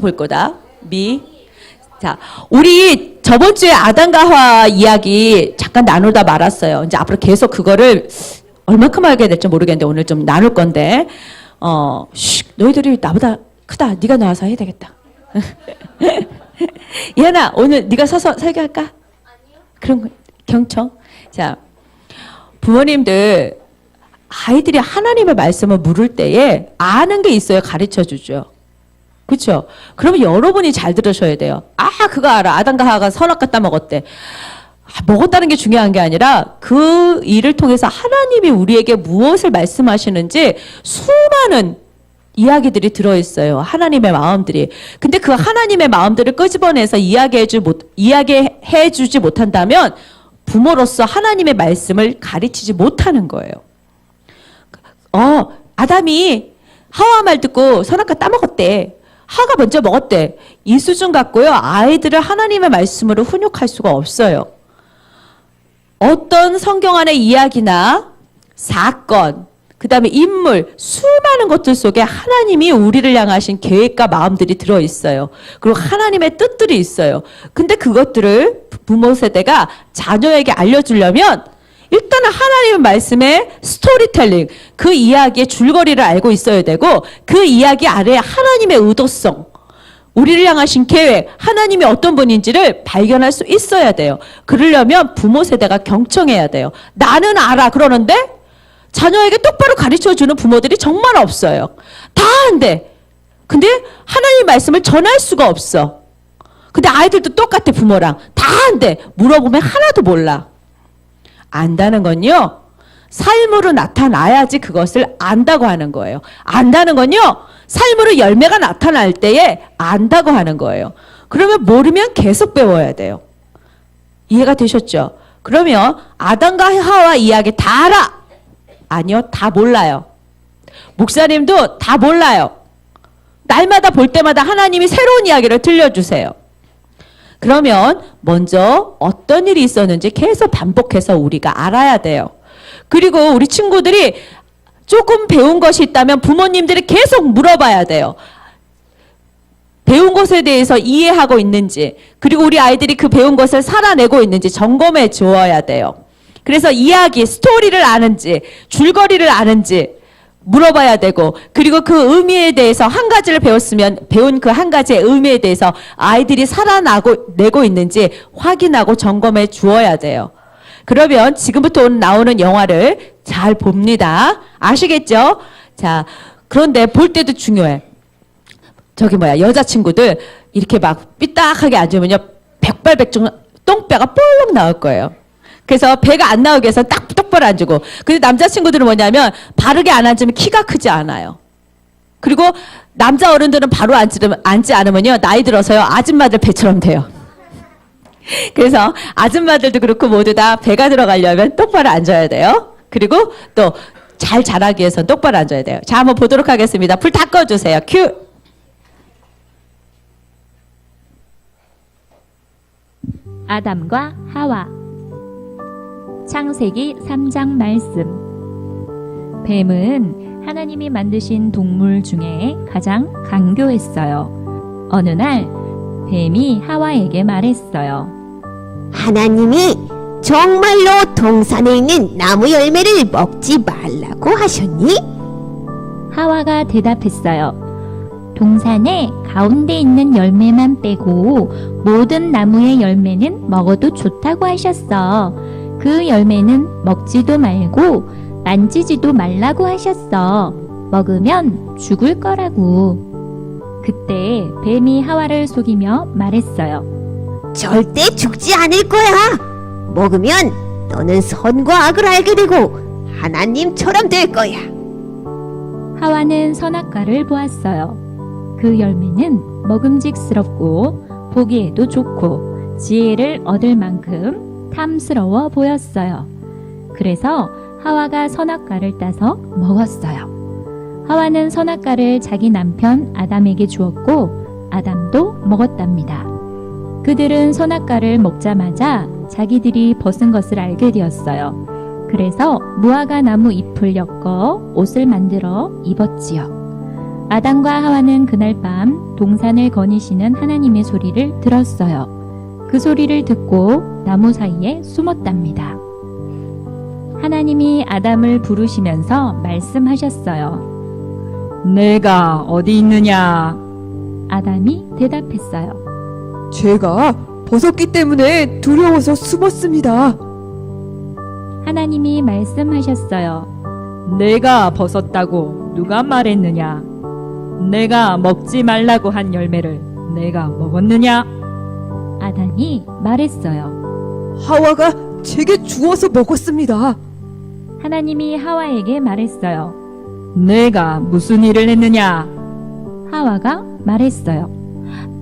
볼 거다. 자, 우리 저번 주에 아담과 하와 이야기 잠깐 나누다 말았어요. 이제 앞으로 계속 그거를 얼마큼 하게 될지 모르겠는데 오늘 좀 나눌 건데, 너희들이 나보다 크다. 네가 나와서 해야 되겠다. 이하나, 오늘 네가 서서 설교할까? 아니요. 그런 거, 경청. 자, 부모님들 아이들이 하나님의 말씀을 물을 때에 아는 게 있어요. 가르쳐 주죠. 그렇죠? 그러면 여러분이 잘 들으셔야 돼요. 그거 알아. 아담과 하와가 선악과 따먹었대. 먹었다는 게 중요한 게 아니라 그 일을 통해서 하나님이 우리에게 무엇을 말씀하시는지 수많은 이야기들이 들어있어요. 하나님의 마음들이. 근데 그 하나님의 마음들을 끄집어내서 이야기해 주지 못한다면 부모로서 하나님의 말씀을 가르치지 못하는 거예요. 아담이 하와 말 듣고 선악과 따먹었대. 하가 먼저 먹었대. 이 수준 갖고요. 아이들을 하나님의 말씀으로 훈육할 수가 없어요. 어떤 성경 안의 이야기나 사건, 그 다음에 인물, 수많은 것들 속에 하나님이 우리를 향하신 계획과 마음들이 들어있어요. 그리고 하나님의 뜻들이 있어요. 근데 그것들을 부모 세대가 자녀에게 알려주려면 일단은 하나님의 말씀의 스토리텔링, 그 이야기의 줄거리를 알고 있어야 되고 그 이야기 아래에 하나님의 의도성, 우리를 향하신 계획, 하나님이 어떤 분인지를 발견할 수 있어야 돼요. 그러려면 부모 세대가 경청해야 돼요. 나는 알아 그러는데 자녀에게 똑바로 가르쳐주는 부모들이 정말 없어요. 다 한대. 근데 하나님의 말씀을 전할 수가 없어. 근데 아이들도 똑같아. 부모랑 다 한대. 물어보면 하나도 몰라. 안다는 건요, 삶으로 나타나야지 그것을 안다고 하는 거예요. 안다는 건요, 삶으로 열매가 나타날 때에 안다고 하는 거예요. 그러면 모르면 계속 배워야 돼요. 이해가 되셨죠? 그러면 아담과 하와 이야기 다 알아? 아니요, 다 몰라요. 목사님도 다 몰라요. 날마다 볼 때마다 하나님이 새로운 이야기를 들려주세요. 그러면 먼저 어떤 일이 있었는지 계속 반복해서 우리가 알아야 돼요. 그리고 우리 친구들이 조금 배운 것이 있다면 부모님들이 계속 물어봐야 돼요. 배운 것에 대해서 이해하고 있는지, 그리고 우리 아이들이 그 배운 것을 살아내고 있는지 점검해 주어야 돼요. 그래서 이야기, 스토리를 아는지, 줄거리를 아는지 물어봐야 되고, 그리고 그 의미에 대해서 한 가지를 배웠으면 배운 그 한 가지의 의미에 대해서 아이들이 살아내고 있는지 확인하고 점검해 주어야 돼요. 그러면 지금부터 오늘 나오는 영화를 잘 봅니다. 아시겠죠? 자, 그런데 볼 때도 중요해. 여자친구들 이렇게 막 삐딱하게 앉으면요, 백발백중 똥뼈가 볼록 나올 거예요. 그래서 배가 안 나오게 해서 딱 똑바로 앉고. 근데 남자친구들은 뭐냐면 바르게 안 앉으면 키가 크지 않아요. 그리고 남자 어른들은 바로 앉지 않으면요, 나이 들어서요, 아줌마들 배처럼 돼요. 그래서 아줌마들도 그렇고 모두 다 배가 들어가려면 똑바로 앉아야 돼요. 그리고 또 잘 자라기 위해서는 똑바로 앉아야 돼요. 자, 한번 보도록 하겠습니다. 불 다 꺼주세요. 큐! 아담과 하와. 창세기 3장 말씀. 뱀은 하나님이 만드신 동물 중에 가장 간교했어요. 어느 날 뱀이 하와에게 말했어요. 하나님이 정말로 동산에 있는 나무 열매를 먹지 말라고 하셨니? 하와가 대답했어요. 동산의 가운데 있는 열매만 빼고 모든 나무의 열매는 먹어도 좋다고 하셨어. 그 열매는 먹지도 말고 만지지도 말라고 하셨어. 먹으면 죽을 거라고. 그때 뱀이 하와를 속이며 말했어요. 절대 죽지 않을 거야. 먹으면 너는 선과 악을 알게 되고 하나님처럼 될 거야. 하와는 선악과를 보았어요. 그 열매는 먹음직스럽고 보기에도 좋고 지혜를 얻을 만큼 탐스러워 보였어요. 그래서 하와가 선악과를 따서 먹었어요. 하와는 선악과를 자기 남편 아담에게 주었고 아담도 먹었답니다. 그들은 선악과를 먹자마자 자기들이 벗은 것을 알게 되었어요. 그래서 무화과 나무 잎을 엮어 옷을 만들어 입었지요. 아담과 하와는 그날 밤 동산을 거니시는 하나님의 소리를 들었어요. 그 소리를 듣고 나무 사이에 숨었답니다. 하나님이 아담을 부르시면서 말씀하셨어요. 내가 어디 있느냐? 아담이 대답했어요. 제가 벗었기 때문에 두려워서 숨었습니다. 하나님이 말씀하셨어요. 내가 벗었다고 누가 말했느냐? 내가 먹지 말라고 한 열매를 내가 먹었느냐? 아담이 말했어요. 하와가 제게 주어서 먹었습니다. 하나님이 하와에게 말했어요. 내가 무슨 일을 했느냐? 하와가 말했어요.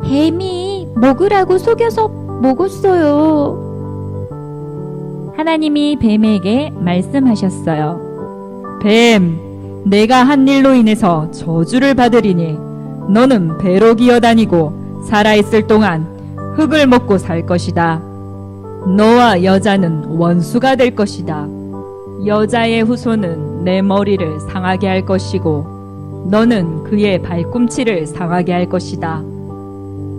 뱀이 먹으라고 속여서 먹었어요. 하나님이 뱀에게 말씀하셨어요. 뱀, 내가 한 일로 인해서 저주를 받으리니 너는 배로 기어다니고 살아있을 동안 흙을 먹고 살 것이다. 너와 여자는 원수가 될 것이다. 여자의 후손은 내 머리를 상하게 할 것이고 너는 그의 발꿈치를 상하게 할 것이다.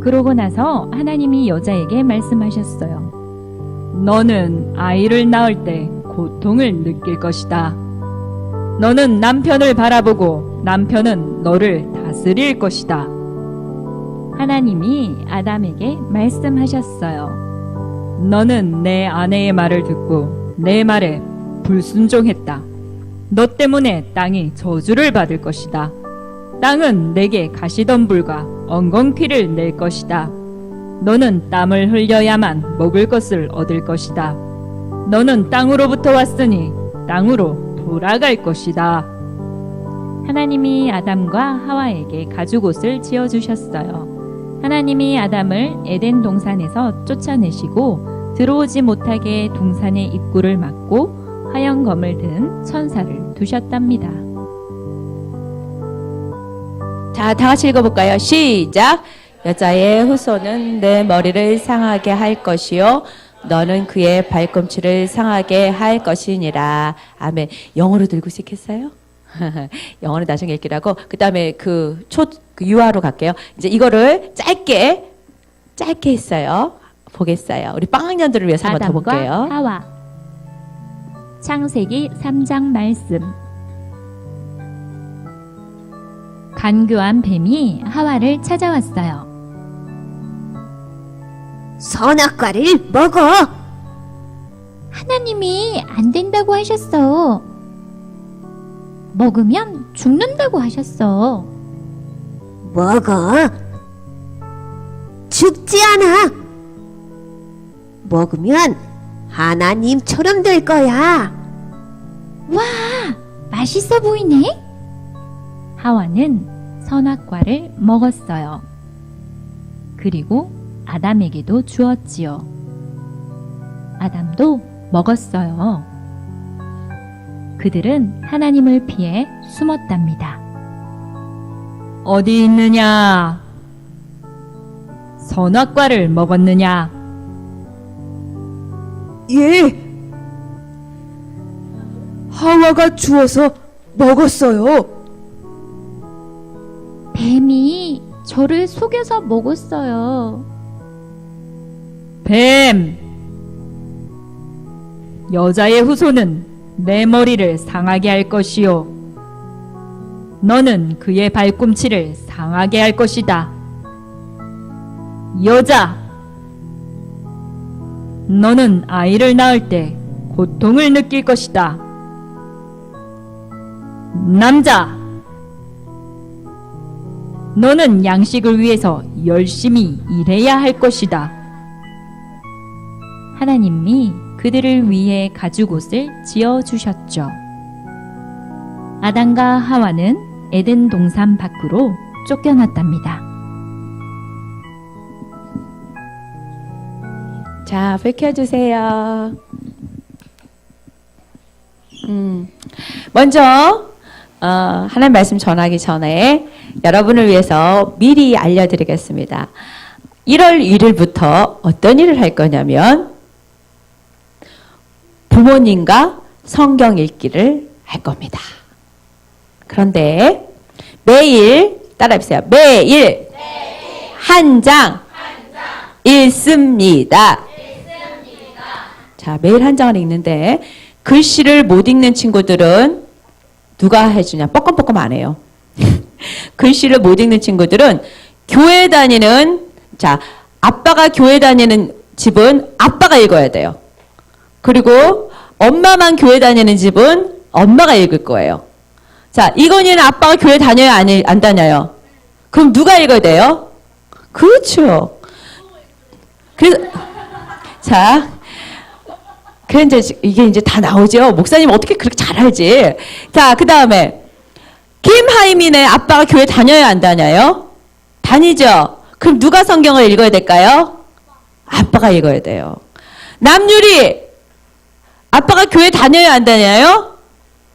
그러고 나서 하나님이 여자에게 말씀하셨어요. 너는 아이를 낳을 때 고통을 느낄 것이다. 너는 남편을 바라보고 남편은 너를 다스릴 것이다. 하나님이 아담에게 말씀하셨어요. 너는 내 아내의 말을 듣고 내 말에 불순종했다. 너 때문에 땅이 저주를 받을 것이다. 땅은 내게 가시덤불과 엉겅퀴를 낼 것이다. 너는 땀을 흘려야만 먹을 것을 얻을 것이다. 너는 땅으로부터 왔으니 땅으로 돌아갈 것이다. 하나님이 아담과 하와에게 가죽옷을 지어주셨어요. 하나님이 아담을 에덴 동산에서 쫓아내시고 들어오지 못하게 동산의 입구를 막고 화영검을 든 천사를 두셨답니다. 자, 다 같이 읽어볼까요? 시작! 여자의 후손은 내 머리를 상하게 할 것이요 너는 그의 발꿈치를 상하게 할 것이니라. 아멘. 영어로 들고 싶겠어요? 영어는 나중에 읽기라고. 그 다음에 그 유아로 갈게요. 이제 이거를 짧게 했어요. 보겠어요. 우리 빵학년들을 위해서 한번 더 아담과 볼게요. 하와. 창세기 3장 말씀. 간교한 뱀이 하와를 찾아왔어요. 선악과를 먹어. 하나님이 안 된다고 하셨어. 먹으면 죽는다고 하셨어. 먹어. 죽지 않아. 먹으면 하나님처럼 될 거야. 와, 맛있어 보이네. 하와는 선악과를 먹었어요. 그리고 아담에게도 주었지요. 아담도 먹었어요. 그들은 하나님을 피해 숨었답니다. 어디 있느냐? 선악과를 먹었느냐? 예. 하와가 주어서 먹었어요. 뱀이 저를 속여서 먹었어요. 뱀! 여자의 후손은 내 머리를 상하게 할 것이요 너는 그의 발꿈치를 상하게 할 것이다. 여자! 너는 아이를 낳을 때 고통을 느낄 것이다. 남자! 너는 양식을 위해서 열심히 일해야 할 것이다. 하나님이 그들을 위해 가죽옷을 지어주셨죠. 아담과 하와는 에덴 동산 밖으로 쫓겨났답니다. 자, 밝혀주세요. 먼저 하나님 말씀 전하기 전에 여러분을 위해서 미리 알려드리겠습니다. 1월 1일부터 어떤 일을 할 거냐면 부모님과 성경 읽기를 할 겁니다. 그런데 매일 따라해보세요. 매일 한 장 읽습니다. 자, 매일 한 장을 읽는데 글씨를 못 읽는 친구들은 누가 해주냐? 뻐끔뻐끔 안 해요. 글씨를 못 읽는 친구들은 교회 다니는, 자, 아빠가 교회 다니는 집은 아빠가 읽어야 돼요. 그리고 엄마만 교회 다니는 집은 엄마가 읽을 거예요. 자, 이건희는 아빠가 교회 다녀요? 안 다녀요? 그럼 누가 읽어야 돼요? 그렇죠. 그래서, 자, 그래, 이게 이제 다 나오죠. 목사님 어떻게 그렇게 잘 알지? 자, 그 다음에, 김하이민의 아빠가 교회 다녀요? 안 다녀요? 다니죠? 그럼 누가 성경을 읽어야 될까요? 아빠가 읽어야 돼요. 남유리, 아빠가 교회 다녀요? 안 다녀요?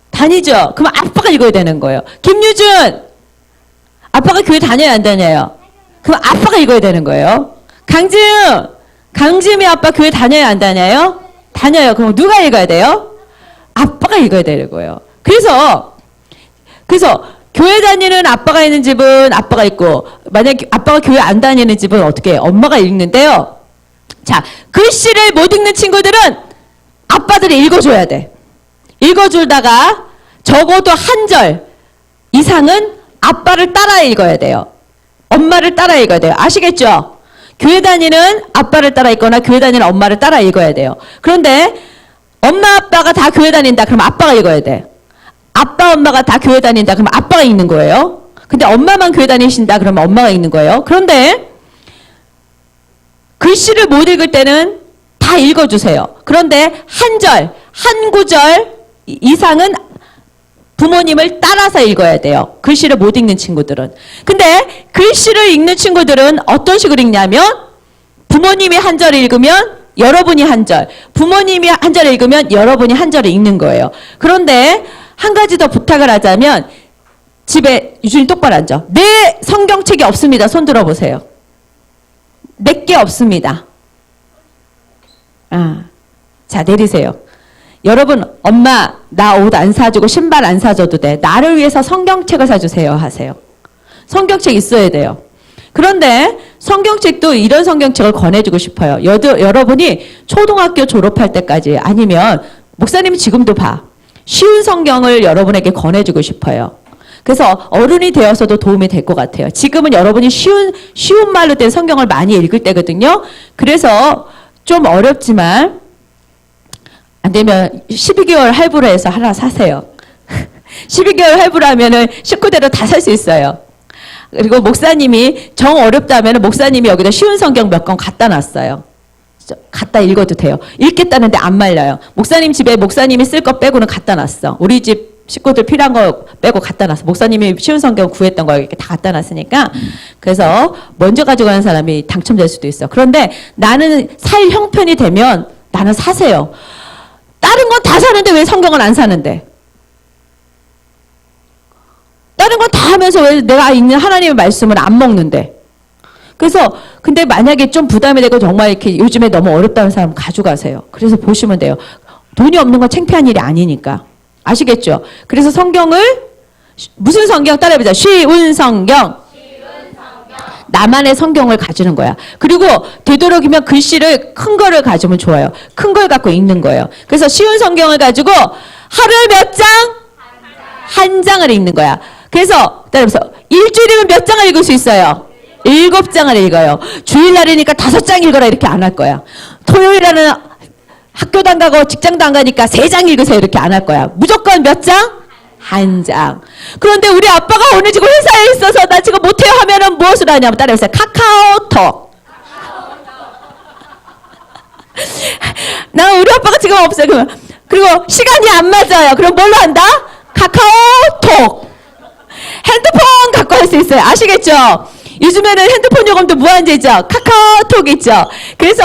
다니죠? 그럼 아빠가 읽어야 되는 거예요. 김유준, 아빠가 교회 다녀요? 안 다녀요? 그럼 아빠가 읽어야 되는 거예요. 강지음, 강지음이 아빠 교회 다녀요? 안 다녀요? 다녀요. 그럼 누가 읽어야 돼요? 아빠가 읽어야 되는 거예요. 그래서 교회 다니는 아빠가 있는 집은 아빠가 읽고, 만약에 아빠가 교회 안 다니는 집은 어떻게 해요? 엄마가 읽는데요. 자, 글씨를 못 읽는 친구들은 아빠들이 읽어줘야 돼. 읽어주다가 적어도 한 절 이상은 아빠를 따라 읽어야 돼요. 엄마를 따라 읽어야 돼요. 아시겠죠? 교회 다니는 아빠를 따라 읽거나 교회 다니는 엄마를 따라 읽어야 돼요. 그런데 엄마 아빠가 다 교회 다닌다. 그럼 아빠가 읽어야 돼. 아빠 엄마가 다 교회 다닌다. 그럼 아빠가 읽는 거예요. 근데 엄마만 교회 다니신다. 그러면 엄마가 읽는 거예요. 그런데 글씨를 못 읽을 때는 다 읽어주세요. 그런데 한 절, 한 구절 이상은 부모님을 따라서 읽어야 돼요. 글씨를 못 읽는 친구들은. 근데 글씨를 읽는 친구들은 어떤 식으로 읽냐면 부모님이 한 절 읽으면 여러분이 한 절, 부모님이 한 절 읽으면 여러분이 한 절을 읽는 거예요. 그런데 한 가지 더 부탁을 하자면 집에 유준이 똑바로 앉아. 내 성경책이 없습니다. 손 들어보세요. 내게 없습니다. 자, 내리세요. 여러분, 엄마, 나 옷 안 사주고 신발 안 사줘도 돼. 나를 위해서 성경책을 사주세요. 하세요. 성경책 있어야 돼요. 그런데 성경책도 이런 성경책을 권해주고 싶어요. 여러분이 초등학교 졸업할 때까지 아니면 목사님이 지금도 봐. 쉬운 성경을 여러분에게 권해주고 싶어요. 그래서 어른이 되어서도 도움이 될 것 같아요. 지금은 여러분이 쉬운 말로 된 성경을 많이 읽을 때거든요. 그래서 좀 어렵지만 안 되면 12개월 할부로 해서 하나 사세요. 12개월 할부로 하면은 식구대로 다 살 수 있어요. 그리고 목사님이 정 어렵다면 목사님이 여기다 쉬운 성경 몇 권 갖다 놨어요. 갖다 읽어도 돼요. 읽겠다는데 안 말려요. 목사님 집에 목사님이 쓸 거 빼고는 갖다 놨어. 우리 집 식구들 필요한 거 빼고 갖다 놨어. 목사님이 쉬운 성경 구했던 거 이렇게 다 갖다 놨으니까. 그래서 먼저 가져가는 사람이 당첨될 수도 있어. 그런데 나는 살 형편이 되면 나는 사세요. 다른 건 다 사는데 왜 성경은 안 사는데? 다른 건 다 하면서 왜 내가 읽는 하나님의 말씀을 안 먹는데? 그래서 근데 만약에 좀 부담이 되고 정말 이렇게 요즘에 너무 어렵다는 사람 가져가세요. 그래서 보시면 돼요. 돈이 없는 건 창피한 일이 아니니까. 아시겠죠? 그래서 성경을 무슨 성경 따라해보자. 쉬운 성경. 나만의 성경을 가지는 거야. 그리고 되도록이면 글씨를 큰 거를 가지면 좋아요. 큰 걸 갖고 읽는 거예요. 그래서 쉬운 성경을 가지고 하루에 몇 장? 한 장을 읽는 거야. 그래서 따라서 일주일이면 몇 장을 읽을 수 있어요? 7장을 읽어요. 주일날이니까 5장 읽어라 이렇게 안 할 거야. 토요일에는 학교도 안 가고 직장도 안 가니까 3장 읽으세요 이렇게 안 할 거야. 무조건 몇 장? 한 장. 그런데 우리 아빠가 오늘 지금 회사에 있어서 나 지금 못해요 하면은 무엇을 하냐면 따라해보세요. 카카오톡. 나 우리 아빠가 지금 없어요. 그리고 시간이 안 맞아요. 그럼 뭘로 한다? 카카오톡. 핸드폰 갖고 할 수 있어요. 아시겠죠? 요즘에는 핸드폰 요금도 무한제죠. 카카오톡 있죠. 그래서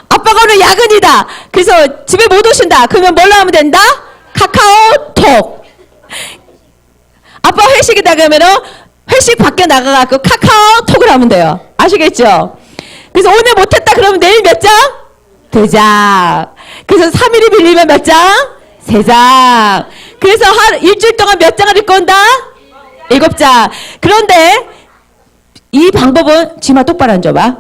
아빠가 오늘 야근이다. 그래서 집에 못 오신다. 그러면 뭘로 하면 된다? 카카오톡. 아빠 회식이다 그러면은 회식 밖에 나가갖고 카카오톡을 하면 돼요. 아시겠죠? 그래서 오늘 못했다 그러면 내일 몇 장? 2장. 그래서 3일이 빌리면 몇 장? 3장. 그래서 일주일 동안 몇 장을 읽고 온다? 7장. 그런데 이 방법은 지마 똑바로 앉아봐.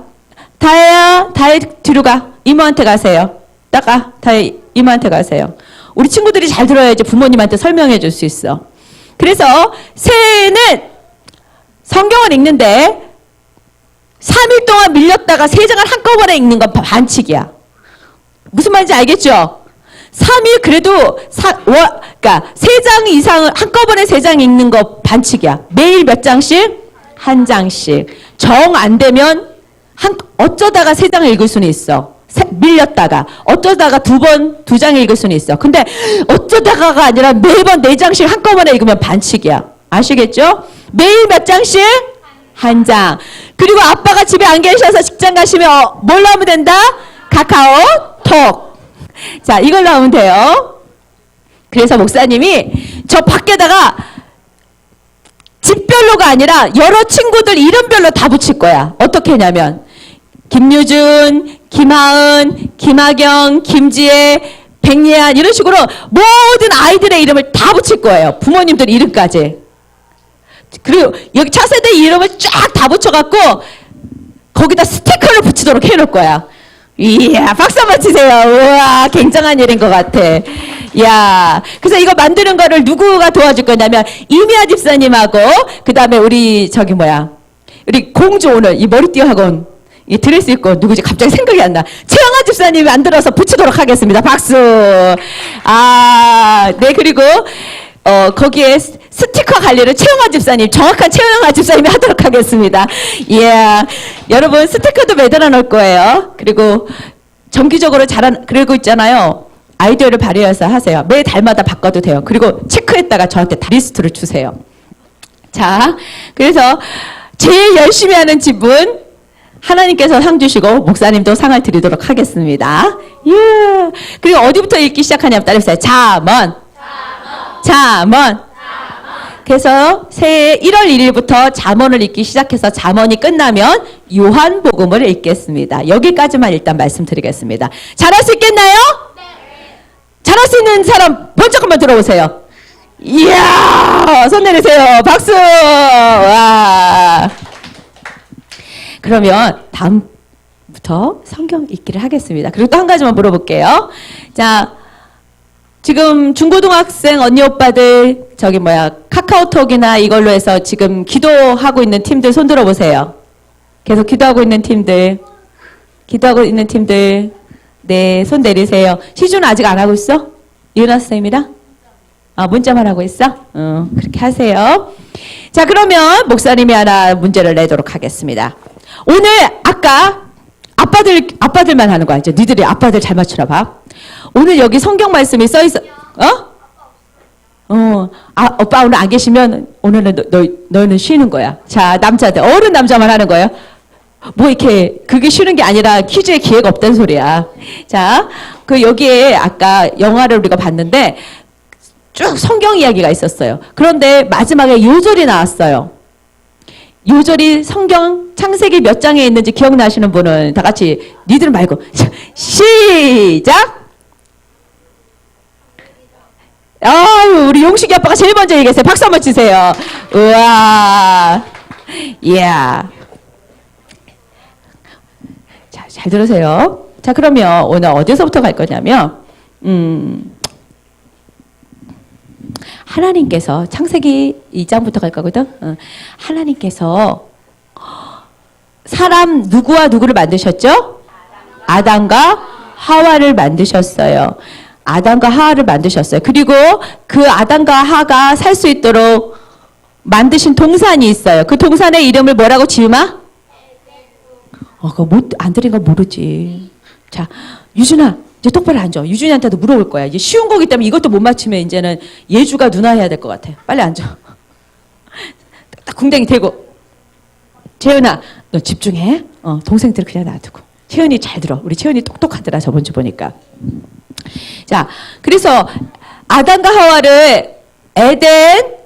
다혜야, 다혜 뒤로 가. 이모한테 가세요. 따가. 다혜 이모한테 가세요. 우리 친구들이 잘 들어야지 부모님한테 설명해 줄 수 있어. 그래서 새해에는 성경을 읽는데 3일 동안 밀렸다가 3장을 한꺼번에 읽는 건 반칙이야. 무슨 말인지 알겠죠? 3일 그래도 그러니까 3장 이상을 한꺼번에 3장 읽는 거 반칙이야. 매일 몇 장씩? 1장씩. 정 안 되면 어쩌다가 3장을 읽을 수는 있어. 밀렸다가 어쩌다가 2장 읽을 수는 있어. 근데 어쩌다가가 아니라 매번 4장씩 한꺼번에 읽으면 반칙이야. 아시겠죠? 매일 몇 장씩? 1장. 그리고 아빠가 집에 안 계셔서 직장 가시면 뭘 하면 된다? 카카오톡. 자, 이걸로 하면 돼요. 그래서 목사님이 저 밖에다가 집별로가 아니라 여러 친구들 이름별로 다 붙일 거야. 어떻게 했냐면 김유준, 김하은, 김하경, 김지혜, 백예한 이런 식으로 모든 아이들의 이름을 다 붙일 거예요. 부모님들 이름까지. 그리고 여기 차세대 이름을 쫙 다 붙여갖고 거기다 스티커를 붙이도록 해놓을 거야. 이야, 박수 한번 치세요. 우와, 굉장한 일인 것 같아. 야, 그래서 이거 만드는 거를 누구가 도와줄 거냐면 이미아 집사님하고 그 다음에 우리 우리 공주 오늘 이 머리띠 학원 이 드레스 입고 누구지 갑자기 생각이 안 나. 최영아 집사님이 만들어서 붙이도록 하겠습니다. 박수. 아, 네. 그리고 거기에 스티커 관리를 최영아 집사님, 정확한 최영아 집사님이 하도록 하겠습니다. 예. 여러분 스티커도 매달아 놓을 거예요. 그리고 정기적으로 그러고 있잖아요. 아이디어를 발휘해서 하세요. 매 달마다 바꿔도 돼요. 그리고 체크했다가 저한테 리스트를 주세요. 자, 그래서 제일 열심히 하는 집은 하나님께서 상 주시고 목사님도 상을 드리도록 하겠습니다. 예. 그리고 어디부터 읽기 시작하냐면 따라해보세요. 잠언. 그래서 새해 1월 1일부터 잠언을 읽기 시작해서 잠언이 끝나면 요한복음을 읽겠습니다. 여기까지만 일단 말씀드리겠습니다. 잘할 수 있겠나요? 네. 잘할 수 있는 사람 번쩍 한번 들어오세요. 이야, 손 내리세요. 박수. 와. 그러면 다음부터 성경 읽기를 하겠습니다. 그리고 또 한 가지만 물어볼게요. 자, 지금 중고등학생 언니 오빠들 카카오톡이나 이걸로 해서 지금 기도하고 있는 팀들 손 들어보세요. 계속 기도하고 있는 팀들. 네, 손 내리세요. 시주는 아직 안 하고 있어? 이은하 선생님이랑? 문자만 하고 있어? 그렇게 하세요. 자, 그러면 목사님이 하나 문제를 내도록 하겠습니다. 오늘 아까 아빠들만 하는 거 알죠? 니들이 아빠들 잘 맞추나 봐. 오늘 여기 성경 말씀이 써 있어. 오빠 오늘 안 계시면 오늘은 너희는 쉬는 거야. 자, 남자들 어른 남자만 하는 거예요. 뭐 이렇게 그게 쉬는 게 아니라 퀴즈에 기회가 없다는 소리야. 자, 그 여기에 아까 영화를 우리가 봤는데 쭉 성경 이야기가 있었어요. 그런데 마지막에 요절이 나왔어요. 요절이 성경 창세기 몇 장에 있는지 기억나시는 분은 다 같이 니들 말고 시작. 우리 용식이 아빠가 제일 먼저 얘기했어요. 박수 한번 치세요. 우와, 이야. 자, 잘 들으세요. 자, 그러면 오늘 어디서부터 갈 거냐면 하나님께서 창세기 2장부터 갈 거거든. 하나님께서 사람 누구와 누구를 만드셨죠? 아담과 하와를 만드셨어요. 아담과 하와를 만드셨어요. 그리고 그 아담과 하가 살 수 있도록 만드신 동산이 있어요. 그 동산의 이름을 뭐라고 지으마? 그거 안 들은 거 모르지. 자, 유준아, 이제 똑바로 앉아. 유준이한테도 물어볼 거야. 이제 쉬운 거기 때문에 이것도 못 맞추면 이제는 예주가 누나 해야 될 것 같아. 빨리 앉아. 딱 궁뎅이 대고. 채은아, 너 집중해. 동생들 그냥 놔두고. 채은이 잘 들어. 우리 채은이 똑똑하더라. 저번 주 보니까. 자, 그래서 아담과 하와를 에덴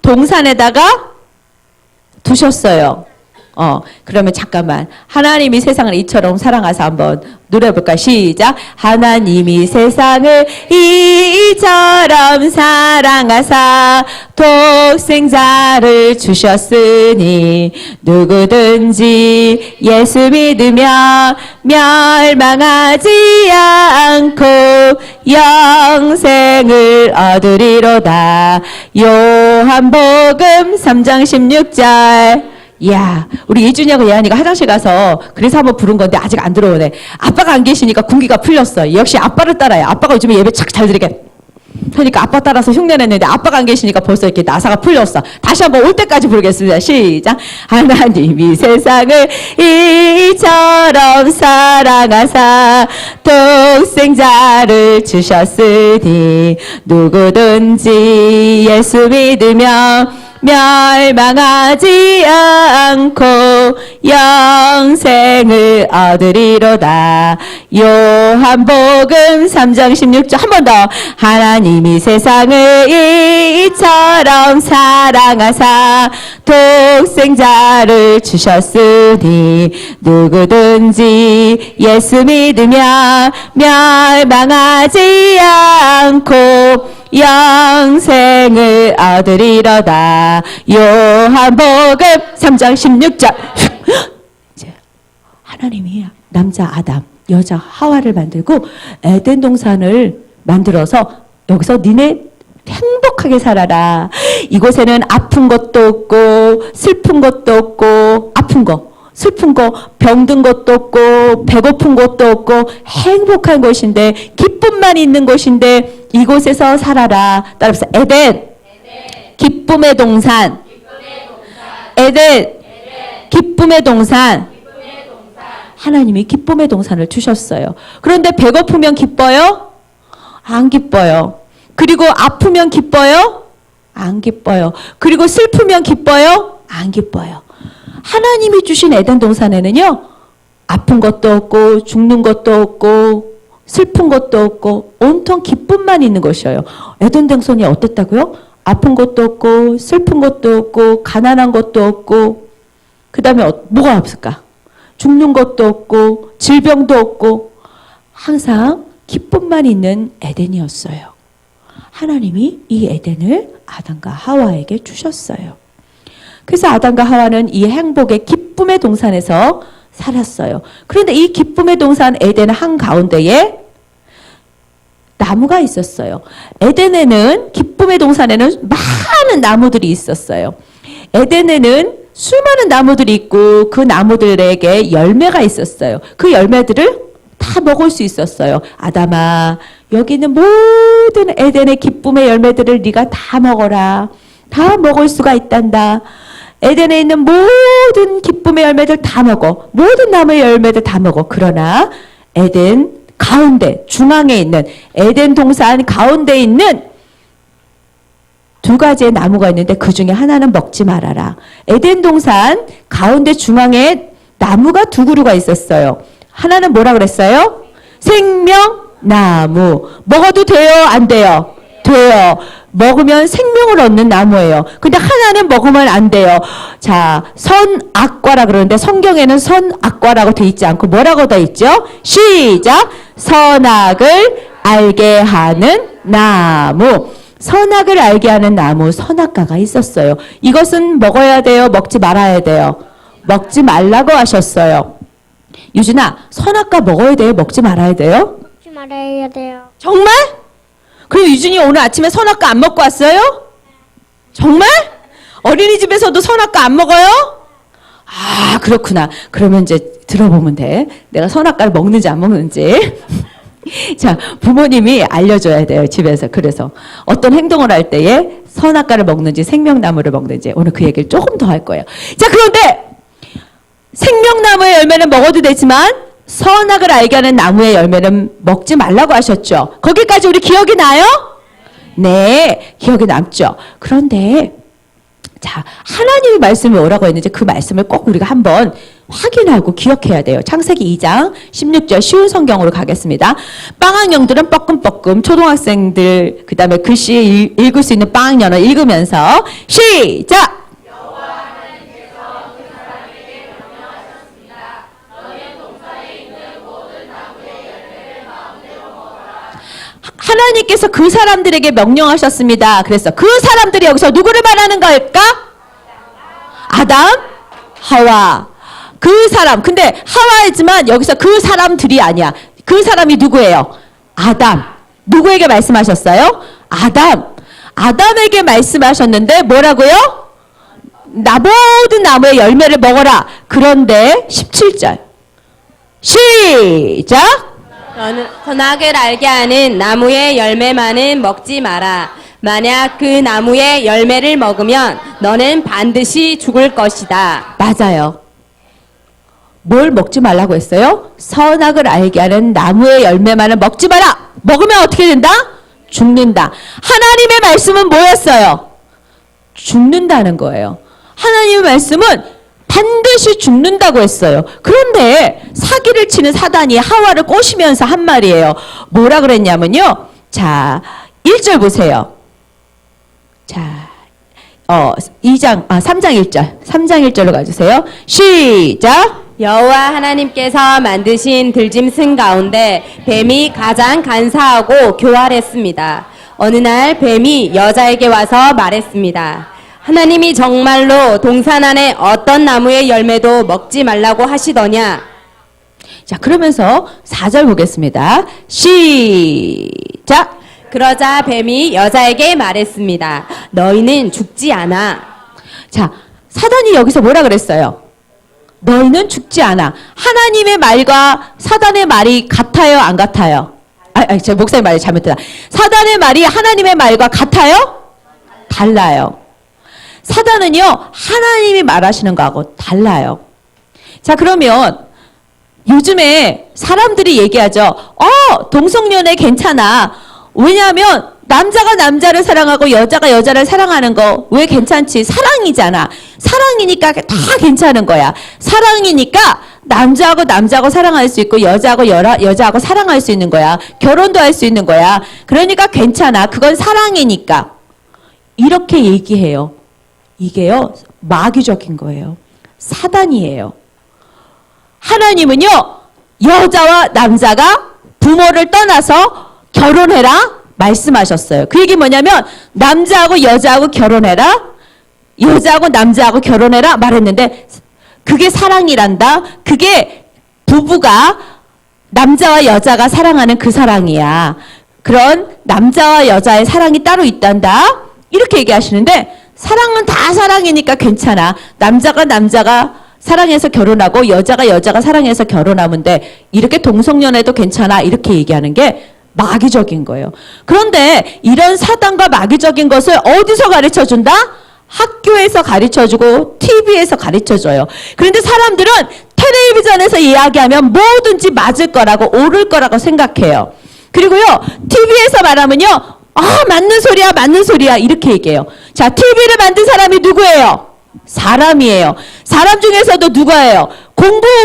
동산에다가 두셨어요. 그러면 잠깐만. 하나님이 세상을 이처럼 사랑하사 한번 노래 볼까? 시작. 하나님이 세상을 이처럼 사랑하사 독생자를 주셨으니 누구든지 예수 믿으며 멸망하지 않고 영생을 얻으리로다. 요한복음 3장 16절. 이야, 우리 이준이하고 예한이가 화장실 가서 그래서 한번 부른 건데 아직 안 들어오네. 아빠가 안 계시니까 군기가 풀렸어. 역시 아빠를 따라요. 아빠가 요즘에 예배 착 잘 드리게. 그러니까 아빠 따라서 흉내냈는데 아빠가 안 계시니까 벌써 이렇게 나사가 풀렸어. 다시 한번 올 때까지 부르겠습니다. 시작. 하나님이 세상을 이처럼 사랑하사 독생자를 주셨으니 누구든지 예수 믿으며 멸망하지 않고 영생을 얻으리로다. 요한복음 3장 16절 한 번 더. 하나님이 세상을 이처럼 사랑하사 독생자를 주셨으니 누구든지 예수 믿으며 멸망하지 않고 영생을 얻으리로다. 요한복음 3장 16절. 이제 하나님이 남자 아담, 여자 하와를 만들고 에덴 동산을 만들어서 여기서 니네 행복하게 살아라. 이곳에는 아픈 것도 없고 슬픈 것도 없고 아픈 거, 슬픈 거, 병든 것도 없고 배고픈 것도 없고 행복한 곳인데 기쁨만 있는 곳인데 이곳에서 살아라. 따라서 에덴, 기쁨의 동산. 에덴, 기쁨의 동산. 하나님이 기쁨의 동산을 주셨어요. 그런데 배고프면 기뻐요? 안 기뻐요. 그리고 아프면 기뻐요? 안 기뻐요. 그리고 슬프면 기뻐요? 안 기뻐요. 하나님이 주신 에덴 동산에는요, 아픈 것도 없고 죽는 것도 없고 슬픈 것도 없고 온통 기쁨만 있는 것이에요. 에덴 동산이 어땠다고요? 아픈 것도 없고 슬픈 것도 없고 가난한 것도 없고 그 다음에 뭐가 없을까? 죽는 것도 없고 질병도 없고 항상 기쁨만 있는 에덴이었어요. 하나님이 이 에덴을 아담과 하와에게 주셨어요. 그래서 아담과 하와는 이 행복의 기쁨의 동산에서 살았어요. 그런데 이 기쁨의 동산 에덴 한가운데에 나무가 있었어요. 에덴에는, 기쁨의 동산에는 많은 나무들이 있었어요. 에덴에는 수많은 나무들이 있고 그 나무들에게 열매가 있었어요. 그 열매들을 다 먹을 수 있었어요. 아담아, 여기 있는 모든 에덴의 기쁨의 열매들을 네가 다 먹어라. 다 먹을 수가 있단다. 에덴에 있는 모든 기쁨의 열매들 다 먹어. 모든 나무의 열매들 다 먹어. 그러나 에덴 가운데, 중앙에 있는, 에덴 동산 가운데 있는 두 가지의 나무가 있는데 그 중에 하나는 먹지 말아라. 에덴 동산 가운데 중앙에 나무가 두 그루가 있었어요. 하나는 뭐라 그랬어요? 생명나무. 먹어도 돼요? 안 돼요? 돼요. 먹으면 생명을 얻는 나무예요. 근데 하나는 먹으면 안 돼요. 자, 선악과라 그러는데 성경에는 선악과라고 돼 있지 않고 뭐라고 돼 있죠? 시작! 선악을 알게 하는 나무. 선악을 알게 하는 나무, 선악과가 있었어요. 이것은 먹어야 돼요? 먹지 말아야 돼요? 먹지 말라고 하셨어요. 유진아, 선악과 먹어야 돼요? 먹지 말아야 돼요? 먹지 말아야 돼요. 정말? 그럼 유진이 오늘 아침에 선악과 안 먹고 왔어요? 정말? 어린이집에서도 선악과 안 먹어요? 아, 그렇구나. 그러면 이제 들어보면 돼. 내가 선악과를 먹는지 안 먹는지. 자, 부모님이 알려줘야 돼요, 집에서. 그래서 어떤 행동을 할 때에 선악과를 먹는지 생명나무를 먹는지 오늘 그 얘기를 조금 더 할 거예요. 자, 그런데 생명나무의 열매는 먹어도 되지만 선악을 알게 하는 나무의 열매는 먹지 말라고 하셨죠. 거기까지 우리 기억이 나요? 네, 기억이 남죠. 그런데 자, 하나님의 말씀이 뭐라고 했는지 그 말씀을 꼭 우리가 한번 확인하고 기억해야 돼요. 창세기 2장 16절 쉬운 성경으로 가겠습니다. 빵학년들은 뻐끔뻐끔, 초등학생들 그 다음에 글씨 읽을 수 있는 빵학년을 읽으면서 시작! 하나님께서 그 사람들에게 명령하셨습니다. 그래서 그 사람들이 여기서 누구를 말하는 걸까? 아담, 하와. 그 사람. 근데 하와이지만 여기서 그 사람들이 아니야. 그 사람이 누구예요? 아담. 누구에게 말씀하셨어요? 아담. 아담에게 말씀하셨는데 뭐라고요? 모든 나무의 열매를 먹어라. 그런데 17절. 시작. 너는 선악을 알게 하는 나무의 열매만은 먹지 마라. 만약 그 나무의 열매를 먹으면 너는 반드시 죽을 것이다. 맞아요. 뭘 먹지 말라고 했어요? 선악을 알게 하는 나무의 열매만은 먹지 마라. 먹으면 어떻게 된다? 죽는다. 하나님의 말씀은 뭐였어요? 죽는다는 거예요. 하나님의 말씀은 반드시 죽는다고 했어요. 그런데 사기를 치는 사단이 하와를 꼬시면서 한 말이에요. 뭐라 그랬냐면요. 자, 1절 보세요. 자, 3장 1절. 3장 1절로 가주세요. 시작. 여호와 하나님께서 만드신 들짐승 가운데 뱀이 가장 간사하고 교활했습니다. 어느 날 뱀이 여자에게 와서 말했습니다. 하나님이 정말로 동산 안에 어떤 나무의 열매도 먹지 말라고 하시더냐? 자, 그러면서 4절 보겠습니다. 시작. 그러자 뱀이 여자에게 말했습니다. 너희는 죽지 않아. 자, 사단이 여기서 뭐라 그랬어요? 너희는 죽지 않아. 하나님의 말과 사단의 말이 같아요, 안 같아요? 제 목사님 말이 잘못했다. 사단의 말이 하나님의 말과 같아요? 달라요. 사단은요, 하나님이 말하시는 거하고 달라요. 자, 그러면 요즘에 사람들이 얘기하죠. 동성연애 괜찮아. 왜냐하면 남자가 남자를 사랑하고 여자가 여자를 사랑하는 거 왜 괜찮지? 사랑이잖아. 사랑이니까 다 괜찮은 거야. 사랑이니까 남자하고 남자하고 사랑할 수 있고 여자하고 여자하고 사랑할 수 있는 거야. 결혼도 할 수 있는 거야. 그러니까 괜찮아. 그건 사랑이니까. 이렇게 얘기해요. 이게요, 마귀적인 거예요. 사단이에요. 하나님은요, 여자와 남자가 부모를 떠나서 결혼해라 말씀하셨어요. 그 얘기 뭐냐면 남자하고 여자하고 결혼해라, 여자하고 남자하고 결혼해라 말했는데 그게 사랑이란다. 그게 부부가 남자와 여자가 사랑하는 그 사랑이야. 그런 남자와 여자의 사랑이 따로 있단다. 이렇게 얘기하시는데 사랑은 다 사랑이니까 괜찮아. 남자가 사랑해서 결혼하고 여자가 사랑해서 결혼하면 돼. 이렇게 동성연애도 괜찮아. 이렇게 얘기하는 게 마귀적인 거예요. 그런데 이런 사단과 마귀적인 것을 어디서 가르쳐준다? 학교에서 가르쳐주고 TV에서 가르쳐줘요. 그런데 사람들은 텔레비전에서 이야기하면 뭐든지 맞을 거라고 옳을 거라고 생각해요. 그리고요, TV에서 말하면요, 맞는 소리야 이렇게 얘기해요. 자, TV를 만든 사람이 누구예요? 사람이에요. 사람 중에서도 누가예요?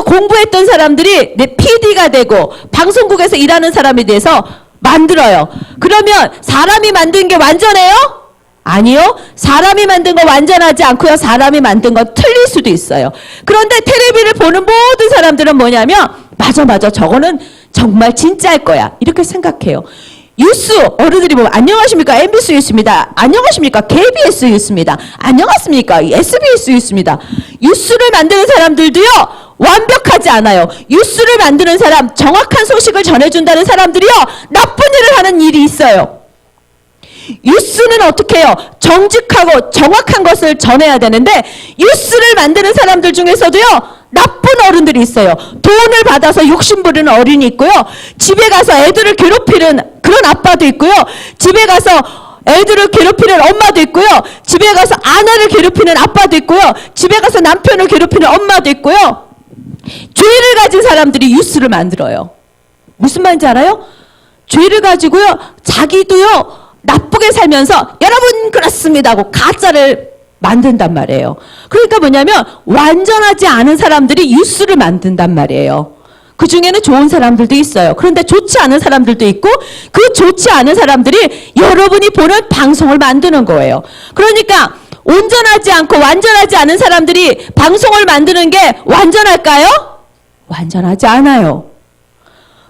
공부했던 사람들이 내 PD가 되고 방송국에서 일하는 사람에 대해서 만들어요. 그러면 사람이 만든 게 완전해요? 아니요. 사람이 만든 건 완전하지 않고요. 사람이 만든 건 틀릴 수도 있어요. 그런데 텔레비를 보는 모든 사람들은 뭐냐면 맞아 저거는 정말 진짜일 거야. 이렇게 생각해요. 뉴스 어른들이 보면 안녕하십니까 MBC 뉴스입니다. 안녕하십니까 KBS 뉴스입니다. 안녕하십니까 SBS 뉴스입니다. 뉴스를 만드는 사람들도요 완벽하지 않아요. 뉴스를 만드는 사람, 정확한 소식을 전해준다는 사람들이요 나쁜 일을 하는 일이 있어요. 뉴스는 어떻게 해요? 정직하고 정확한 것을 전해야 되는데 뉴스를 만드는 사람들 중에서도요 나쁜 어른들이 있어요. 돈을 받아서 욕심부리는 어린이 있고요. 집에 가서 애들을 괴롭히는 그런 아빠도 있고요. 집에 가서 애들을 괴롭히는 엄마도 있고요. 집에 가서 아내를 괴롭히는 아빠도 있고요. 집에 가서 남편을 괴롭히는 엄마도 있고요. 죄를 가진 사람들이 뉴스를 만들어요. 무슨 말인지 알아요? 죄를 가지고요. 자기도요. 나쁘게 살면서 여러분 그렇습니다 하고 가짜를 만든단 말이에요. 그러니까 뭐냐면 완전하지 않은 사람들이 뉴스를 만든단 말이에요. 그 중에는 좋은 사람들도 있어요. 그런데 좋지 않은 사람들도 있고 그 좋지 않은 사람들이 여러분이 보는 방송을 만드는 거예요. 그러니까 온전하지 않고 완전하지 않은 사람들이 방송을 만드는 게 완전할까요? 완전하지 않아요.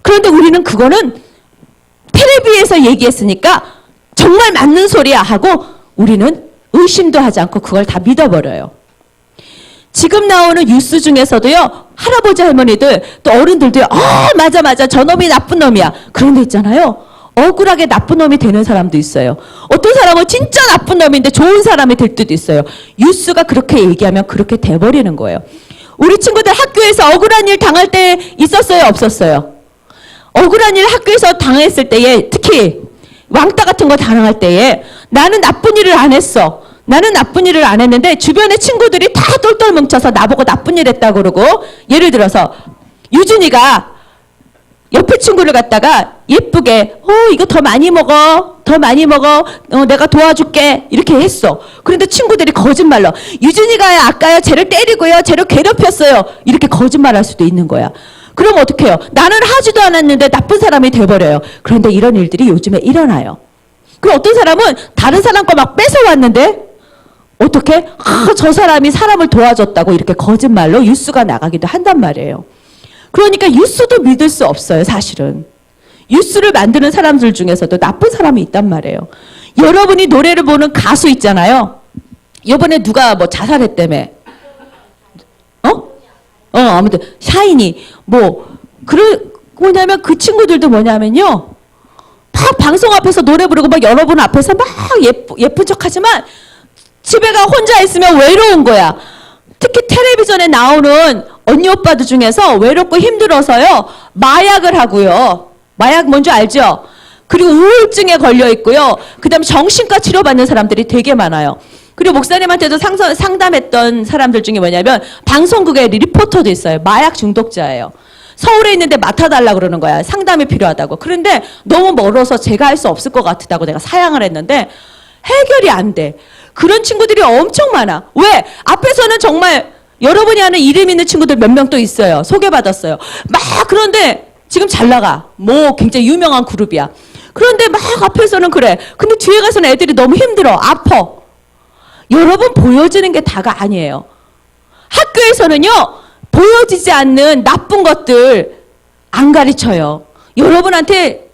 그런데 우리는 그거는 텔레비에서 얘기했으니까 정말 맞는 소리야 하고 우리는 의심도 하지 않고 그걸 다 믿어버려요. 지금 나오는 뉴스 중에서도요, 할아버지 할머니들 또 어른들도요, 맞아 저놈이 나쁜 놈이야. 그런 데 있잖아요. 억울하게 나쁜 놈이 되는 사람도 있어요. 어떤 사람은 진짜 나쁜 놈인데 좋은 사람이 될 때도 있어요. 뉴스가 그렇게 얘기하면 그렇게 돼버리는 거예요. 우리 친구들 학교에서 억울한 일 당할 때 있었어요, 없었어요? 억울한 일 학교에서 당했을 때에, 특히 왕따 같은 거 당할 때에 나는 나쁜 일을 안 했어. 나는 나쁜 일을 안 했는데 주변의 친구들이 다 똘똘 뭉쳐서 나보고 나쁜 일 했다고 그러고, 예를 들어서 유준이가 옆에 친구를 갖다가 예쁘게 이거 더 많이 먹어 내가 도와줄게 이렇게 했어. 그런데 친구들이 거짓말로 유준이가 아까요 쟤를 때리고요 쟤를 괴롭혔어요 이렇게 거짓말할 수도 있는 거야. 그럼 어떻게 해요? 나는 하지도 않았는데 나쁜 사람이 돼버려요. 그런데 이런 일들이 요즘에 일어나요. 그럼 어떤 사람은 다른 사람 거 막 뺏어왔는데 어떻게? 저 사람이 사람을 도와줬다고 이렇게 거짓말로 뉴스가 나가기도 한단 말이에요. 그러니까 뉴스도 믿을 수 없어요, 사실은. 뉴스를 만드는 사람들 중에서도 나쁜 사람이 있단 말이에요. 여러분이 노래를 보는 가수 있잖아요. 이번에 누가 뭐 자살했다며. 아무튼 샤이니 뭐냐면 그 친구들도 뭐냐면요. 막 방송 앞에서 노래 부르고 막 여러분 앞에서 막 예쁜 척하지만 집에 가 혼자 있으면 외로운 거야. 특히 텔레비전에 나오는 언니 오빠들 중에서 외롭고 힘들어서요. 마약을 하고요. 마약 뭔지 알죠? 그리고 우울증에 걸려 있고요. 그다음에 정신과 치료받는 사람들이 되게 많아요. 그리고 목사님한테도 상담했던 사람들 중에 뭐냐면 방송국에 리포터도 있어요. 마약 중독자예요. 서울에 있는데 맡아달라고 그러는 거야. 상담이 필요하다고. 그런데 너무 멀어서 제가 할 수 없을 것 같다고 내가 사양을 했는데 해결이 안 돼. 그런 친구들이 엄청 많아. 왜? 앞에서는 정말 여러분이 아는 이름 있는 친구들 몇 명 또 있어요. 소개받았어요. 막 그런데 지금 잘 나가. 뭐 굉장히 유명한 그룹이야. 그런데 막 앞에서는 그래. 근데 뒤에 가서는 애들이 너무 힘들어. 아파. 여러분 보여지는 게 다가 아니에요. 학교에서는요. 보여지지 않는 나쁜 것들 안 가르쳐요. 여러분한테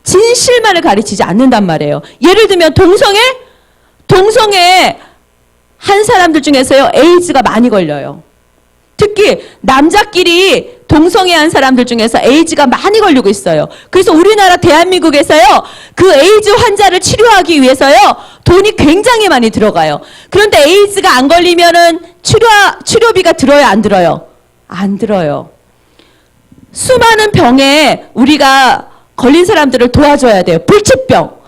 진실만을 가르치지 않는단 말이에요. 예를 들면 동성애 한 사람들 중에서요. 에이즈가 많이 걸려요. 특히 남자끼리 동성애 한 사람들 중에서 에이즈가 많이 걸리고 있어요. 그래서 우리나라 대한민국에서요. 그 에이즈 환자를 치료하기 위해서요. 돈이 굉장히 많이 들어가요. 그런데 에이즈가 안 걸리면은 치료비가 들어요, 안 들어요? 안 들어요. 수많은 병에 우리가 걸린 사람들을 도와줘야 돼요. 불치병.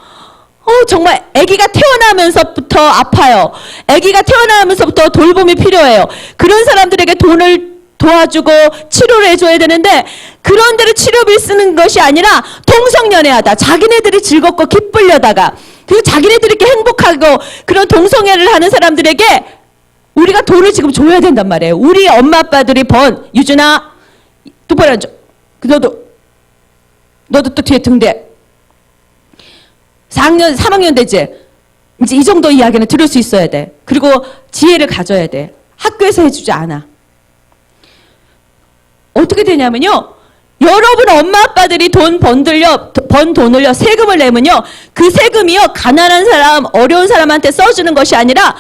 정말 아기가 태어나면서부터 아파요. 아기가 태어나면서부터 돌봄이 필요해요. 그런 사람들에게 돈을 도와주고 치료를 해줘야 되는데 그런 데를 치료비 쓰는 것이 아니라 동성연애하다. 자기네들이 즐겁고 기쁘려다가 그리고 자기네들이 이렇게 행복하고 그런 동성애를 하는 사람들에게 우리가 돈을 지금 줘야 된단 말이에요. 우리 엄마 아빠들이 유준아 똑바로 앉아. 너도 또 뒤에 등대. 4학년, 3학년 되지? 이제 이 정도 이야기는 들을 수 있어야 돼. 그리고 지혜를 가져야 돼. 학교에서 해주지 않아. 어떻게 되냐면요. 여러분 엄마 아빠들이 번 돈을요, 세금을 내면요. 그 세금이요, 가난한 사람, 어려운 사람한테 써주는 것이 아니라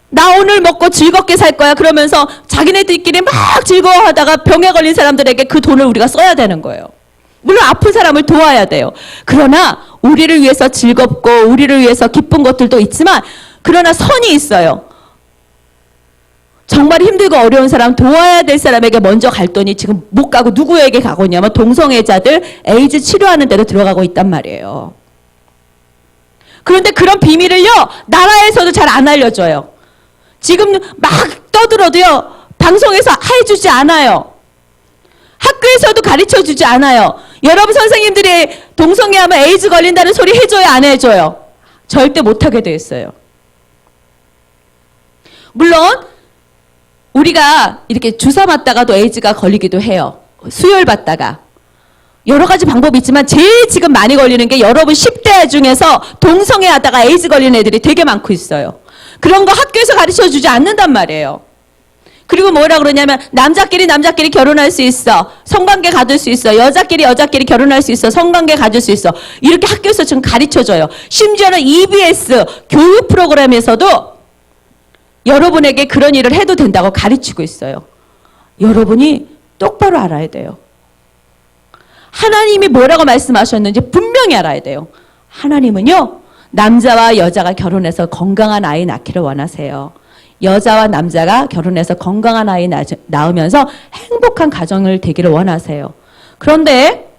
나 오늘 먹고 즐겁게 살 거야. 그러면서 자기네들끼리 막 즐거워하다가 병에 걸린 사람들에게 그 돈을 우리가 써야 되는 거예요. 물론 아픈 사람을 도와야 돼요. 그러나 우리를 위해서 즐겁고 우리를 위해서 기쁜 것들도 있지만 그러나 선이 있어요. 정말 힘들고 어려운 사람 도와야 될 사람에게 먼저 갈 돈이 지금 못 가고 누구에게 가고 있냐면 동성애자들 에이즈 치료하는 데로 들어가고 있단 말이에요. 그런데 그런 비밀을요. 나라에서도 잘 안 알려줘요. 지금 막 떠들어도요. 방송에서 해주지 않아요. 학교에서도 가르쳐주지 않아요. 여러분 선생님들이 동성애하면 에이즈 걸린다는 소리 해줘요, 안 해줘요? 절대 못하게 돼 있어요. 물론 우리가 이렇게 주사 맞다가도 에이즈가 걸리기도 해요. 수혈 받다가. 여러 가지 방법이 있지만 제일 지금 많이 걸리는 게 여러분 10대 중에서 동성애 하다가 에이즈 걸리는 애들이 되게 많고 있어요. 그런 거 학교에서 가르쳐주지 않는단 말이에요. 그리고 뭐라 그러냐면 남자끼리 결혼할 수 있어. 성관계 가질 수 있어. 여자끼리 결혼할 수 있어. 성관계 가질 수 있어. 이렇게 학교에서 지금 가르쳐줘요. 심지어는 EBS 교육 프로그램에서도 여러분에게 그런 일을 해도 된다고 가르치고 있어요. 여러분이 똑바로 알아야 돼요. 하나님이 뭐라고 말씀하셨는지 분명히 알아야 돼요. 하나님은요, 남자와 여자가 결혼해서 건강한 아이 낳기를 원하세요. 여자와 남자가 결혼해서 건강한 아이 낳으면서 행복한 가정을 되기를 원하세요. 그런데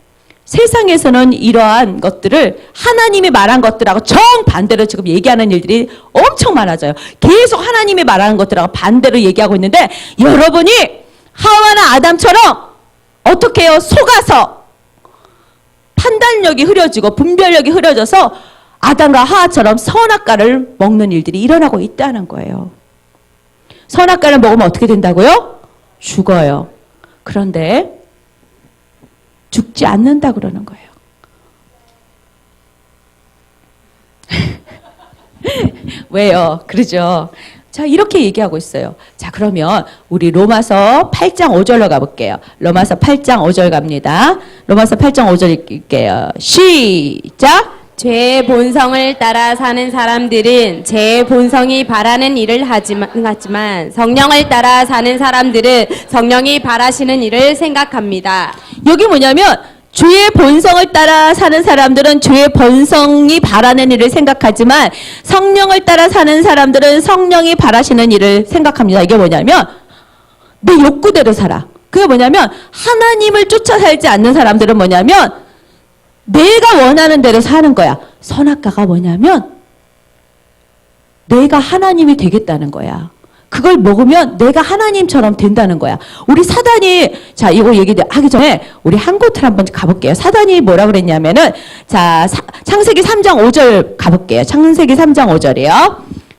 세상에서는 이러한 것들을 하나님이 말한 것들하고 정반대로 지금 얘기하는 일들이 엄청 많아져요. 계속 하나님이 말하는 것들하고 반대로 얘기하고 있는데 여러분이 하와나 아담처럼 어떻게 해요? 속아서 판단력이 흐려지고 분별력이 흐려져서 아담과 하와처럼 선악과를 먹는 일들이 일어나고 있다는 거예요. 선악과를 먹으면 어떻게 된다고요? 죽어요. 그런데 죽지 않는다 그러는 거예요. 왜요? 그러죠. 자, 이렇게 얘기하고 있어요. 자, 그러면 우리 로마서 8장 5절로 가볼게요. 로마서 8장 5절 갑니다. 로마서 8장 5절 읽을게요. 시작! 죄의 본성을 따라 사는 사람들은 제 본성이 바라는 일을 하지만 성령을 따라 사는 사람들은 성령이 바라시는 일을 생각합니다. 여기 뭐냐면 죄의 본성을 따라 사는 사람들은 죄의 본성이 바라는 일을 생각하지만 성령을 따라 사는 사람들은 성령이 바라시는 일을 생각합니다. 이게 뭐냐면 내 욕구대로 살아. 그게 뭐냐면 하나님을 쫓아 살지 않는 사람들은 뭐냐면 내가 원하는 대로 사는 거야. 선악과가 뭐냐면 내가 하나님이 되겠다는 거야. 그걸 먹으면 내가 하나님처럼 된다는 거야. 우리 사단이, 자, 이거 얘기하기 전에 우리 한 곳을 한번 가볼게요. 사단이 뭐라 그랬냐면은, 자, 창세기 3장 5절 가볼게요. 창세기 3장 5절이요.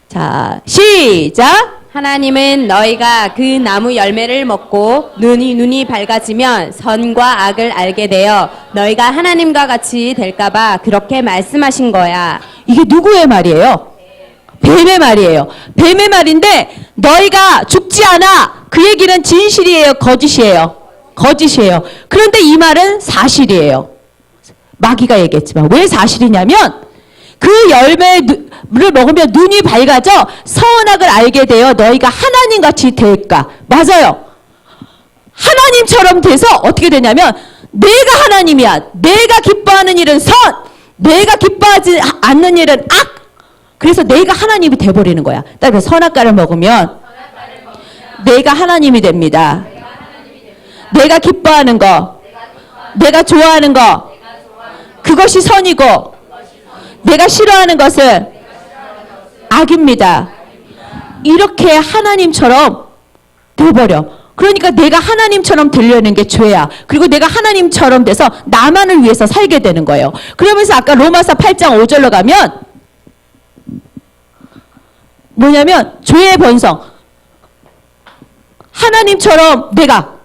자, 시작! 하나님은 너희가 그 나무 열매를 먹고 눈이 밝아지면 선과 악을 알게 되어 너희가 하나님과 같이 될까봐 그렇게 말씀하신 거야. 이게 누구의 말이에요? 뱀의 말이에요. 뱀의 말인데 너희가 죽지 않아. 그 얘기는 진실이에요? 거짓이에요? 거짓이에요. 그런데 이 말은 사실이에요. 마귀가 얘기했지만 왜 사실이냐면 그 열매를 먹으면 눈이 밝아져 선악을 알게 되어 너희가 하나님같이 될까. 맞아요. 하나님처럼 돼서 어떻게 되냐면 내가 하나님이야. 내가 기뻐하는 일은 선. 내가 기뻐하지 않는 일은 악. 그래서 내가 하나님이 돼버리는 거야. 그래서 선악과를 먹으면 내가 하나님이 됩니다. 내가 기뻐하는 거, 내가 좋아하는 거, 그것이 선이고 내가 싫어하는 것은 악입니다. 이렇게 하나님처럼 돼버려. 그러니까 내가 하나님처럼 되려는 게 죄야. 그리고 내가 하나님처럼 돼서 나만을 위해서 살게 되는 거예요. 그러면서 아까 로마서 8장 5절로 가면 뭐냐면 죄의 본성. 하나님처럼 내가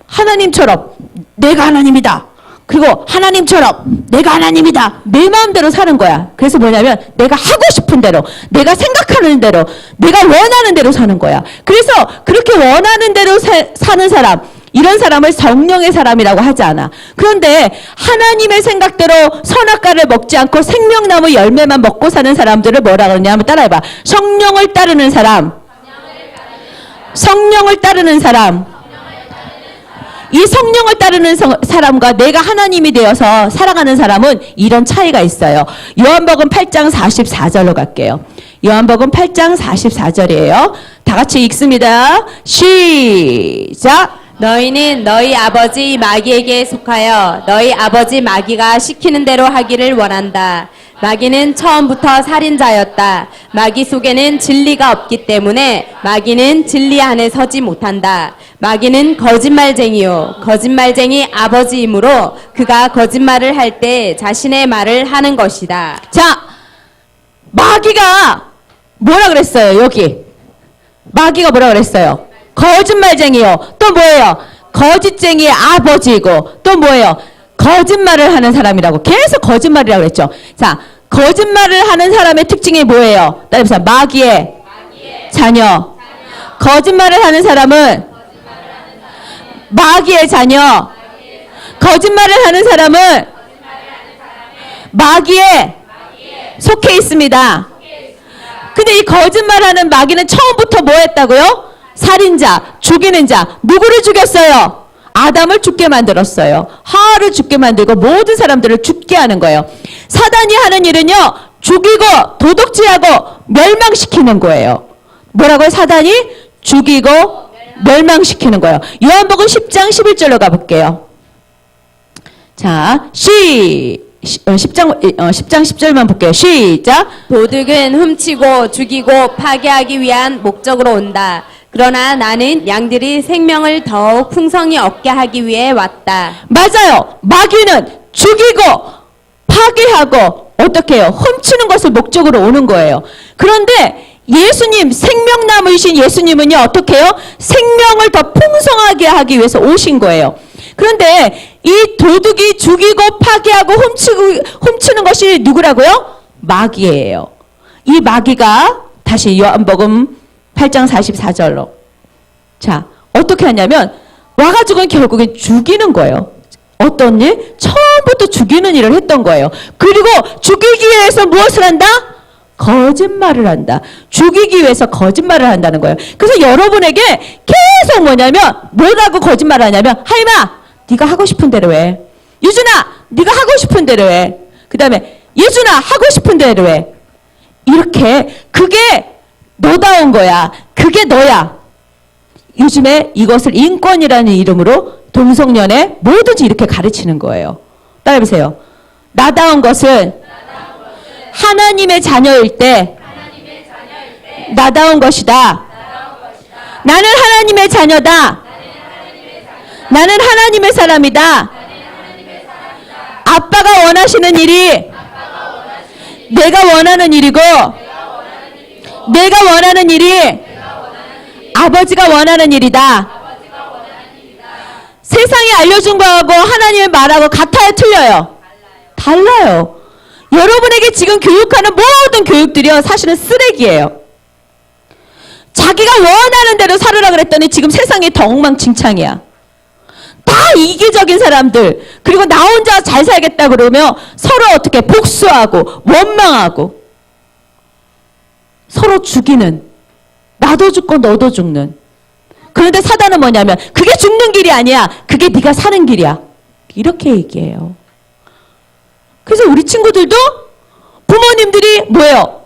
하나님이다. 그리고 하나님처럼 내가 하나님이다. 내 마음대로 사는 거야. 그래서 뭐냐면 내가 하고 싶은 대로, 내가 생각하는 대로, 내가 원하는 대로 사는 거야. 그래서 그렇게 원하는 대로 사는 사람, 이런 사람을 성령의 사람이라고 하지 않아. 그런데 하나님의 생각대로 선악과를 먹지 않고 생명나무 열매만 먹고 사는 사람들을 뭐라 그러냐 한번 따라해봐. 성령을 따르는 사람. 성령을 따르는 사람. 이 성령을 따르는 사람과 내가 하나님이 되어서 살아가는 사람은 이런 차이가 있어요. 요한복음 8장 44절로 갈게요. 요한복음 8장 44절이에요. 다 같이 읽습니다. 시작! 너희는 너희 아버지 마귀에게 속하여 너희 아버지 마귀가 시키는 대로 하기를 원한다. 마귀는 처음부터 살인자였다. 마귀 속에는 진리가 없기 때문에 마귀는 진리 안에 서지 못한다. 마귀는 거짓말쟁이요 거짓말쟁이 아버지이므로 그가 거짓말을 할 때 자신의 말을 하는 것이다. 자, 마귀가 뭐라 그랬어요? 여기 마귀가 뭐라 그랬어요? 거짓말쟁이요. 또 뭐예요? 거짓쟁이의 아버지이고 또 뭐예요? 거짓말을 하는 사람이라고. 계속 거짓말이라고 그랬죠. 자, 거짓말을 하는 사람의 특징이 뭐예요? 따라해보세요. 마귀의 자녀. 거짓말을 하는 사람은 마귀의 자녀. 거짓말을 하는 사람은 마귀에 속해 있습니다. 근데 이 거짓말하는 마귀는 처음부터 뭐 했다고요? 살인자, 죽이는 자. 누구를 죽였어요? 아담을 죽게 만들었어요. 하와를 죽게 만들고 모든 사람들을 죽게 하는 거예요. 사단이 하는 일은요, 죽이고 도둑질하고 멸망시키는 거예요. 뭐라고요? 사단이 죽이고 멸망시키는 거예요. 요한복음 10장 11절로 가볼게요. 자, 10장 10절만 볼게요. 시작. 도둑은 훔치고 죽이고 파괴하기 위한 목적으로 온다. 그러나 나는 양들이 생명을 더욱 풍성히 얻게 하기 위해 왔다. 맞아요. 마귀는 죽이고 파괴하고 어떻게 해요? 훔치는 것을 목적으로 오는 거예요. 그런데 예수님, 생명나무이신 예수님은요, 어떻게 해요? 생명을 더 풍성하게 하기 위해서 오신 거예요. 그런데 이 도둑이 죽이고 파괴하고 훔치는 것이 누구라고요? 마귀예요. 이 마귀가 다시 요한복음 8장 44절로. 자, 어떻게 하냐면 와가지고는 결국엔 죽이는 거예요. 어떤 일? 처음부터 죽이는 일을 했던 거예요. 그리고 죽이기 위해서 무엇을 한다? 거짓말을 한다. 죽이기 위해서 거짓말을 한다는 거예요. 그래서 여러분에게 계속 뭐라고 거짓말을 하냐면, 하임아, 네가 하고 싶은 대로 해. 유준아, 네가 하고 싶은 대로 해. 그 다음에 예준아, 하고 싶은 대로 해. 이렇게, 그게 너다운 거야. 그게 너야. 요즘에 이것을 인권이라는 이름으로 동성연애 뭐든지 이렇게 가르치는 거예요. 따라해보세요. 나다운 것은 하나님의 자녀일 때 나다운 것이다. 나는 하나님의 자녀다. 나는 하나님의 사람이다. 아빠가 원하시는 일이 내가 원하는 일이고, 내가 원하는 일이 아버지가 원하는 일이다. 세상이 알려준 거하고 하나님의 말하고 같아요, 틀려요? 달라요. 여러분에게 지금 교육하는 모든 교육들이요, 사실은 쓰레기예요. 자기가 원하는 대로 살으라 그랬더니 지금 세상이 더 엉망진창이야. 다 이기적인 사람들, 그리고 나 혼자 잘 살겠다 그러면 서로 어떻게 복수하고 원망하고 서로 죽이는, 나도 죽고 너도 죽는. 그런데 사단은 뭐냐면 그게 죽는 길이 아니야. 그게 네가 사는 길이야. 이렇게 얘기해요. 그래서 우리 친구들도 부모님들이 뭐예요?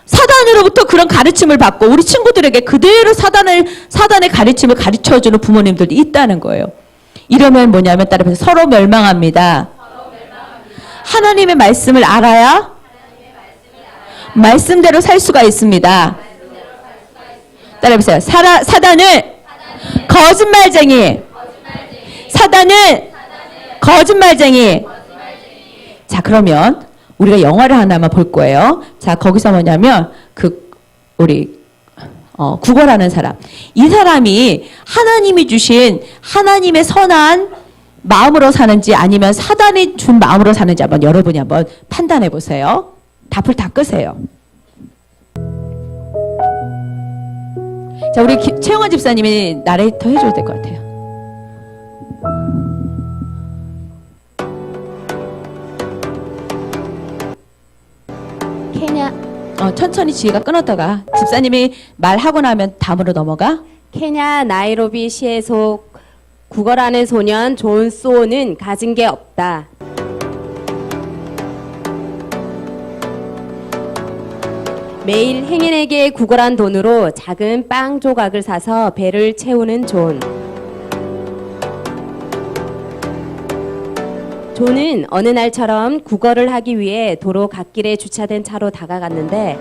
사단으로부터 그런 가르침을 받고 우리 친구들에게 그대로 사단의 가르침을 가르쳐주는 부모님들도 있다는 거예요. 이러면 뭐냐면 따라서 서로 멸망합니다. 하나님의 말씀을 알아야 말씀대로 살 수가 있습니다. 따라해보세요. 사단은 거짓말쟁이. 사단은 거짓말쟁이. 자, 그러면 우리가 영화를 하나만 볼 거예요. 자, 거기서 뭐냐면 우리 구걸하는 사람. 이 사람이 하나님이 주신 하나님의 선한 마음으로 사는지 아니면 사단이 준 마음으로 사는지 한번 여러분이 한번 판단해 보세요. 답을 다 끄세요. 자, 우리 최영원 집사님이 나레이터 해줘야 될 것 같아요. 천천히 지혜가 끊었다가 집사님이 말하고 나면 다음으로 넘어가. 케냐 나이로비 시에서 구걸하는 소년 존 소는 가진 게 없다. 매일 행인에게 구걸한 돈으로 작은 빵 조각을 사서 배를 채우는 존. 존은 어느 날처럼 구걸을 하기 위해 도로 갓길에 주차된 차로 다가갔는데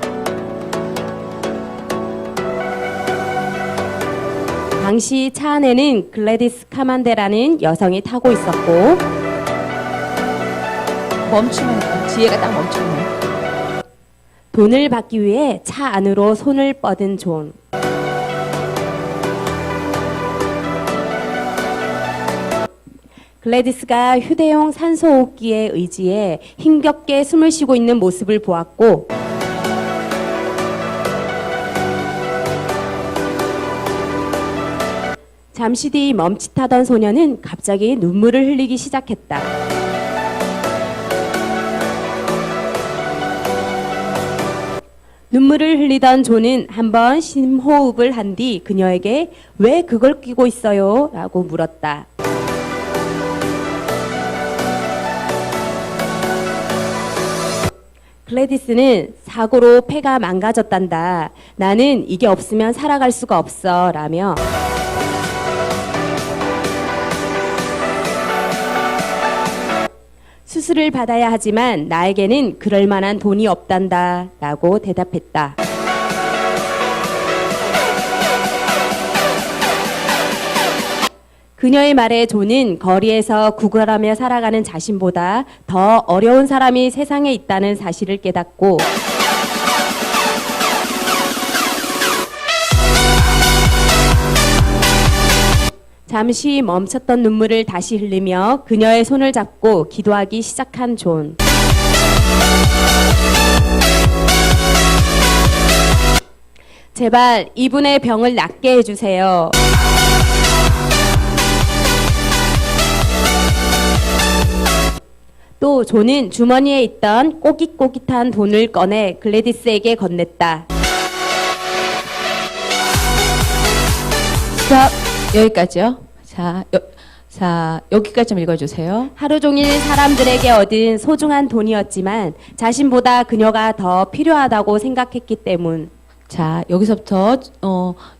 당시 차 안에는 글래디스 카만데라는 여성이 타고 있었고 멈추면 지혜가 딱 멈추면 돈을 받기 위해 차 안으로 손을 뻗은 존. 글래디스가 휴대용 산소호흡기에 의지해 힘겹게 숨을 쉬고 있는 모습을 보았고 잠시 뒤 멈칫하던 소녀는 갑자기 눈물을 흘리기 시작했다. 눈물을 흘리던 존은 한번 심호흡을 한 뒤 그녀에게 왜 그걸 끼고 있어요? 라고 물었다. 글래디스는 사고로 폐가 망가졌단다. 나는 이게 없으면 살아갈 수가 없어. 라며 수술을 받아야 하지만 나에게는 그럴 만한 돈이 없단다. 라고 대답했다. 그녀의 말에 존은 거리에서 구걸하며 살아가는 자신보다 더 어려운 사람이 세상에 있다는 사실을 깨닫고 잠시 멈췄던 눈물을 다시 흘리며 그녀의 손을 잡고 기도하기 시작한 존. 제발 이분의 병을 낫게 해주세요. 또 존은 주머니에 있던 꼬깃꼬깃한 돈을 꺼내 글래디스에게 건넸다. 자, 여기까지요. 여기까지 좀 읽어주세요. 하루 종일 사람들에게 얻은 소중한 돈이었지만 자신보다 그녀가 더 필요하다고 생각했기 때문. 자, 여기서부터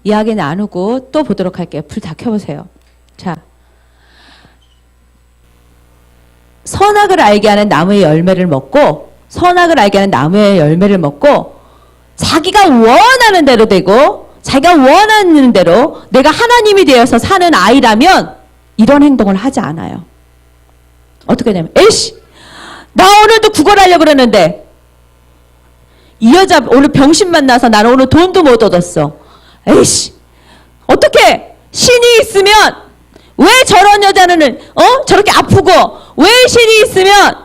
이야기 나누고 또 보도록 할게요. 불 다 켜보세요. 자, 선악을 알게 하는 나무의 열매를 먹고 선악을 알게 하는 나무의 열매를 먹고 자기가 원하는 대로 되고 자기가 원하는 대로 내가 하나님이 되어서 사는 아이라면 이런 행동을 하지 않아요. 어떻게 되냐면 에이씨 나 오늘도 구걸하려고 그러는데 이 여자 오늘 병신 만나서 나는 오늘 돈도 못 얻었어. 에이씨 어떻게 신이 있으면 왜 저런 여자는 저렇게 아프고 왜 신이 있으면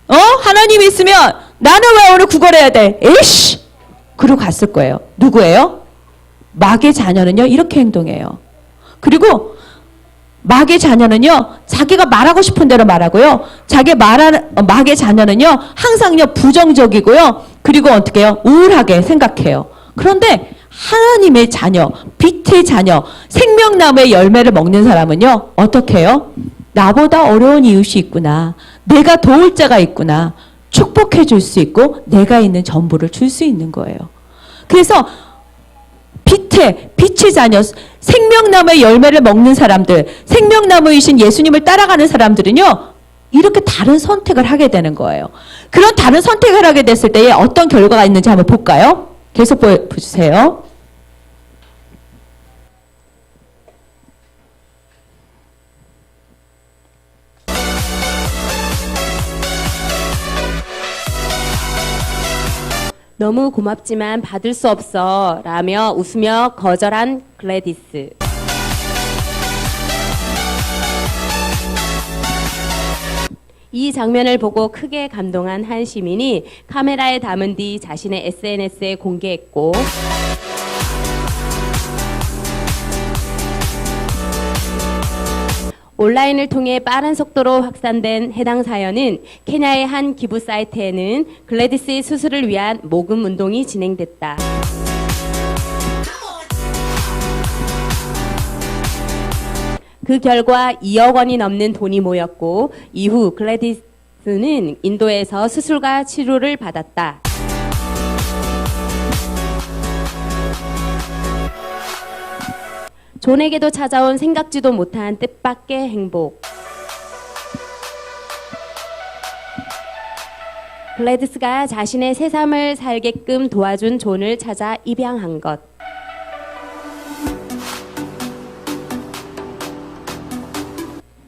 하나님이 있으면 나는 왜 오늘 구걸해야 돼? 에이씨 그러고 갔을 거예요. 누구예요? 마귀의 자녀는요 이렇게 행동해요. 그리고 마귀의 자녀는요 자기가 말하고 싶은 대로 말하고요. 마귀의 자녀는요 항상요 부정적이고요. 그리고 어떻게 해요? 우울하게 생각해요. 그런데 하나님의 자녀, 빛의 자녀, 생명나무의 열매를 먹는 사람은요 어떻게 해요? 나보다 어려운 이웃이 있구나. 내가 도울 자가 있구나. 축복해 줄 수 있고 내가 있는 전부를 줄 수 있는 거예요. 그래서 빛의 자녀, 생명나무의 열매를 먹는 사람들, 생명나무이신 예수님을 따라가는 사람들은요 이렇게 다른 선택을 하게 되는 거예요. 그런 다른 선택을 하게 됐을 때에 어떤 결과가 있는지 한번 볼까요? 계속 보여주세요. 너무 고맙지만 받을 수 없어 라며 웃으며 거절한 글래디스. 이 장면을 보고 크게 감동한 한 시민이 카메라에 담은 뒤 자신의 SNS에 공개했고 온라인을 통해 빠른 속도로 확산된 해당 사연은 케냐의 한 기부 사이트에는 글래디스의 수술을 위한 모금 운동이 진행됐다. 그 결과 2억 원이 넘는 돈이 모였고 이후 글래디스는 인도에서 수술과 치료를 받았다. 존에게도 찾아온 생각지도 못한 뜻밖의 행복. 글래디스가 자신의 새 삶을 살게끔 도와준 존을 찾아 입양한 것.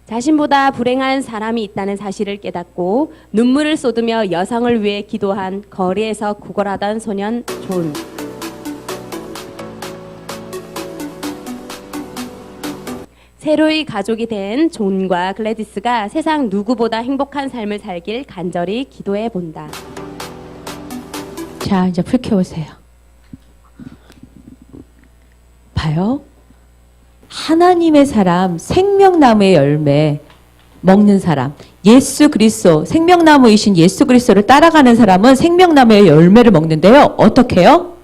자신보다 불행한 사람이 있다는 사실을 깨닫고 눈물을 쏟으며 여성을 위해 기도한 거리에서 구걸하던 소년 존. 새로이 가족이 된 존과 글래디스가 세상 누구보다 행복한 삶을 살길 간절히 기도해 본다. 자, 이제 불 켜보세요. 봐요. 하나님의 사람, 생명나무의 열매 먹는 사람, 예수 그리스도, 생명나무이신 예수 그리스도를 따라가는 사람은 생명나무의 열매를 먹는데요. 어떻게 해요?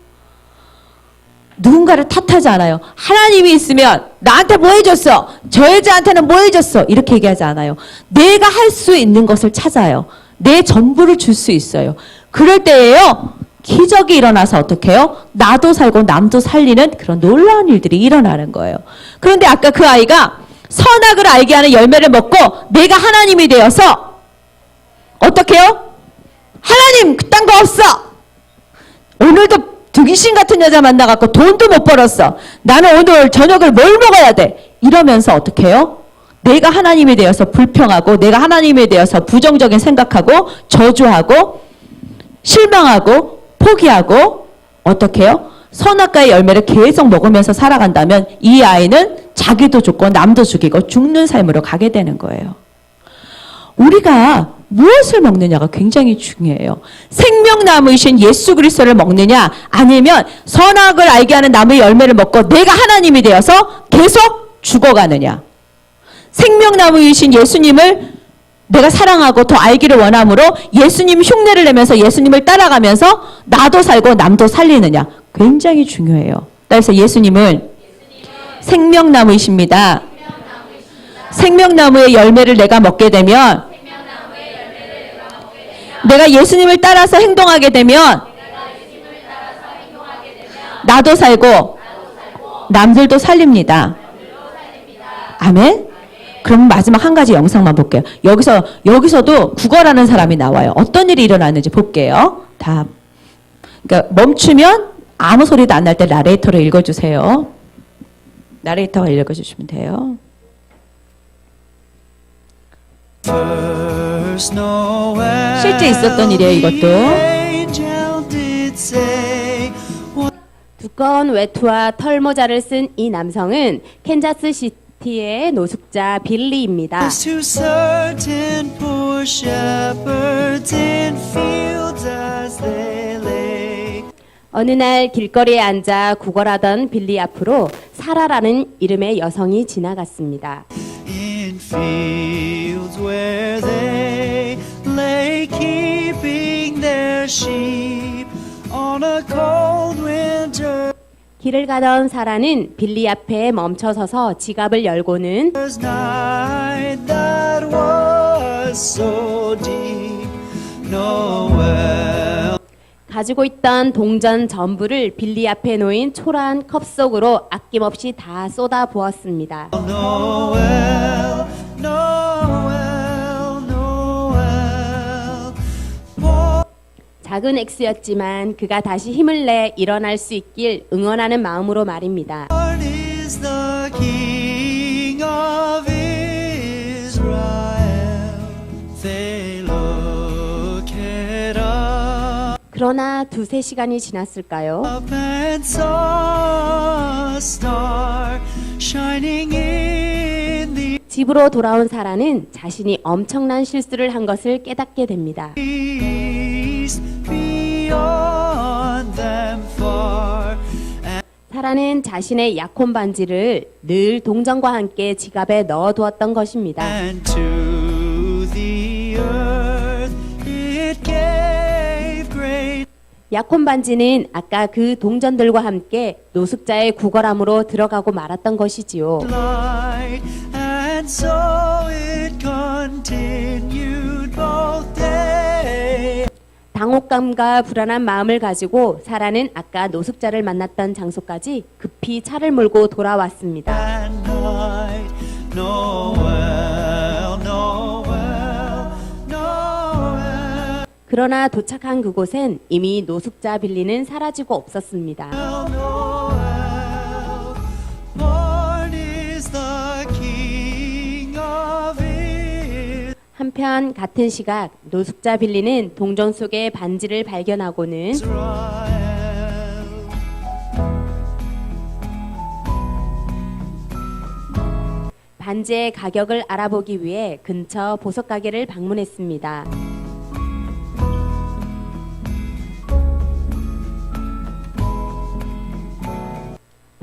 누군가를 탓하지 않아요. 하나님이 있으면 나한테 뭐 해줬어? 저 여자한테는 뭐 해줬어? 이렇게 얘기하지 않아요. 내가 할 수 있는 것을 찾아요. 내 전부를 줄 수 있어요. 그럴 때에요. 기적이 일어나서 어떻게 해요? 나도 살고 남도 살리는 그런 놀라운 일들이 일어나는 거예요. 그런데 아까 그 아이가 선악을 알게 하는 열매를 먹고 내가 하나님이 되어서 어떻게 해요? 하나님 그딴 거 없어. 오늘도 등신 같은 여자 만나갖고 돈도 못 벌었어. 나는 오늘 저녁을 뭘 먹어야 돼? 이러면서 어떻게 해요? 내가 하나님이 되어서 불평하고 내가 하나님에 대해서 부정적인 생각하고 저주하고 실망하고 포기하고 어떻게 해요? 선악과의 열매를 계속 먹으면서 살아간다면 이 아이는 자기도 죽고 남도 죽이고 죽는 삶으로 가게 되는 거예요. 우리가 무엇을 먹느냐가 굉장히 중요해요. 생명나무이신 예수 그리스도를 먹느냐 아니면 선악을 알게 하는 나무의 열매를 먹고 내가 하나님이 되어서 계속 죽어가느냐. 생명나무이신 예수님을 내가 사랑하고 더 알기를 원함으로 예수님 흉내를 내면서 예수님을 따라가면서 나도 살고 남도 살리느냐. 굉장히 중요해요. 그래서 예수님은 생명나무이십니다. 생명나무의 열매를 내가 먹게 되면 내가 예수님을 따라서 행동하게 되면 나도 살고 남들도 살립니다. 아멘. 그럼 마지막 한 가지 영상만 볼게요. 여기서도 국어라는 사람이 나와요. 어떤 일이 일어났는지 볼게요. 다. 그러니까 멈추면 아무 소리도 안 날 때 나레이터로 읽어주세요. 나레이터가 읽어주시면 돼요. 실제 있었던 일이에요, 이것도. 두꺼운 외투와 털모자를 쓴 이 남성은 캔자스 시티의 노숙자 빌리입니다. To certain poor shepherds in fields as they lay. 어느 날 길거리에 앉아 구걸하던 빌리 앞으로 사라라는 이름의 여성이 지나갔습니다. In fields where they lay keeping their sheep on a cold winter 길을 가던 사라는 빌리 앞에 멈춰서서 지갑을 열고는 night that was so deep. Noel. 가지고 있던 동전 전부를 빌리 앞에 놓인 초라한 컵 속으로 아낌없이 다 쏟아 부었습니다. Noel, Noel, Noel. 작은 액수였지만 그가 다시 힘을 내 일어날 수 있길 응원하는 마음으로 말입니다. Lord is the King of Israel. They look at 그러나 두세 시간이 지났을까요? up and saw a star shining in the 집으로 돌아온 사라는 자신이 엄청난 실수를 한 것을 깨닫게 됩니다. east, beyond them far. 사라는 자신의 약혼 반지를 늘 동전과 함께 지갑에 넣어두었던 것입니다. And to the earth it gave great 약혼 반지는 아까 그 동전들과 함께 노숙자의 구걸함으로 들어가고 말았던 것이지요. light, and so it continued both day 당혹감과 불안한 마음을 가지고 사라는 아까 노숙자를 만났던 장소까지 급히 차를 몰고 돌아왔습니다. and night. Noel, Noel, Noel, 그러나 도착한 그곳엔 이미 노숙자 빌리는 사라지고 없었습니다. Noel. Born is the King of Israel. 한편 같은 시각 노숙자 빌리는 동전 속에 반지를 발견하고는 반지의 가격을 알아보기 위해 근처 보석 가게를 방문했습니다.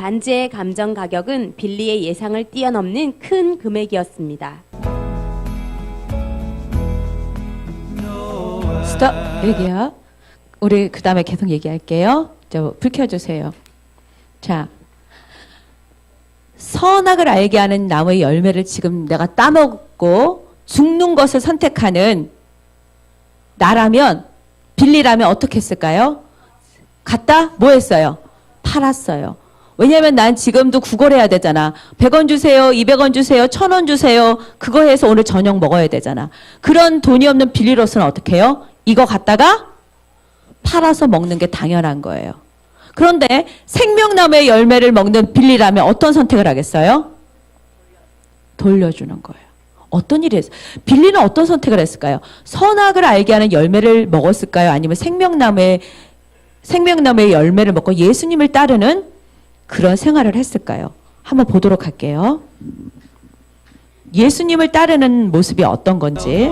반지의 감정 가격은 빌리의 예상을 뛰어넘는 큰 금액이었습니다. 스톱. 여기요. 우리 그 다음에 계속 얘기할게요. 불 켜주세요. 자, 선악을 알게 하는 나무의 열매를 지금 내가 따먹고 죽는 것을 선택하는 나라면, 빌리라면 어떻게 했을까요? 갔다? 뭐 했어요? 팔았어요. 왜냐면 난 지금도 구걸해야 되잖아. 100원 주세요, 200원 주세요, 1000원 주세요. 그거 해서 오늘 저녁 먹어야 되잖아. 그런 돈이 없는 빌리로서는 어떻게 해요? 이거 갖다가 팔아서 먹는 게 당연한 거예요. 그런데 생명나무의 열매를 먹는 빌리라면 어떤 선택을 하겠어요? 돌려주는 거예요. 어떤 일이 했어요? 빌리는 어떤 선택을 했을까요? 선악을 알게 하는 열매를 먹었을까요? 아니면 생명나무의 열매를 먹고 예수님을 따르는 그런 생활을 했을까요? 한번 보도록 할게요. 예수님을 따르는 모습이 어떤 건지.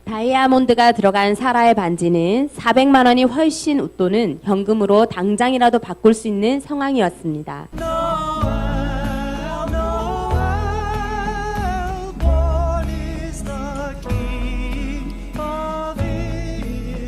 다이아몬드가 들어간 사라의 반지는 400만 원이 훨씬 웃도는 현금으로 당장이라도 바꿀 수 있는 상황이었습니다. Born is the King of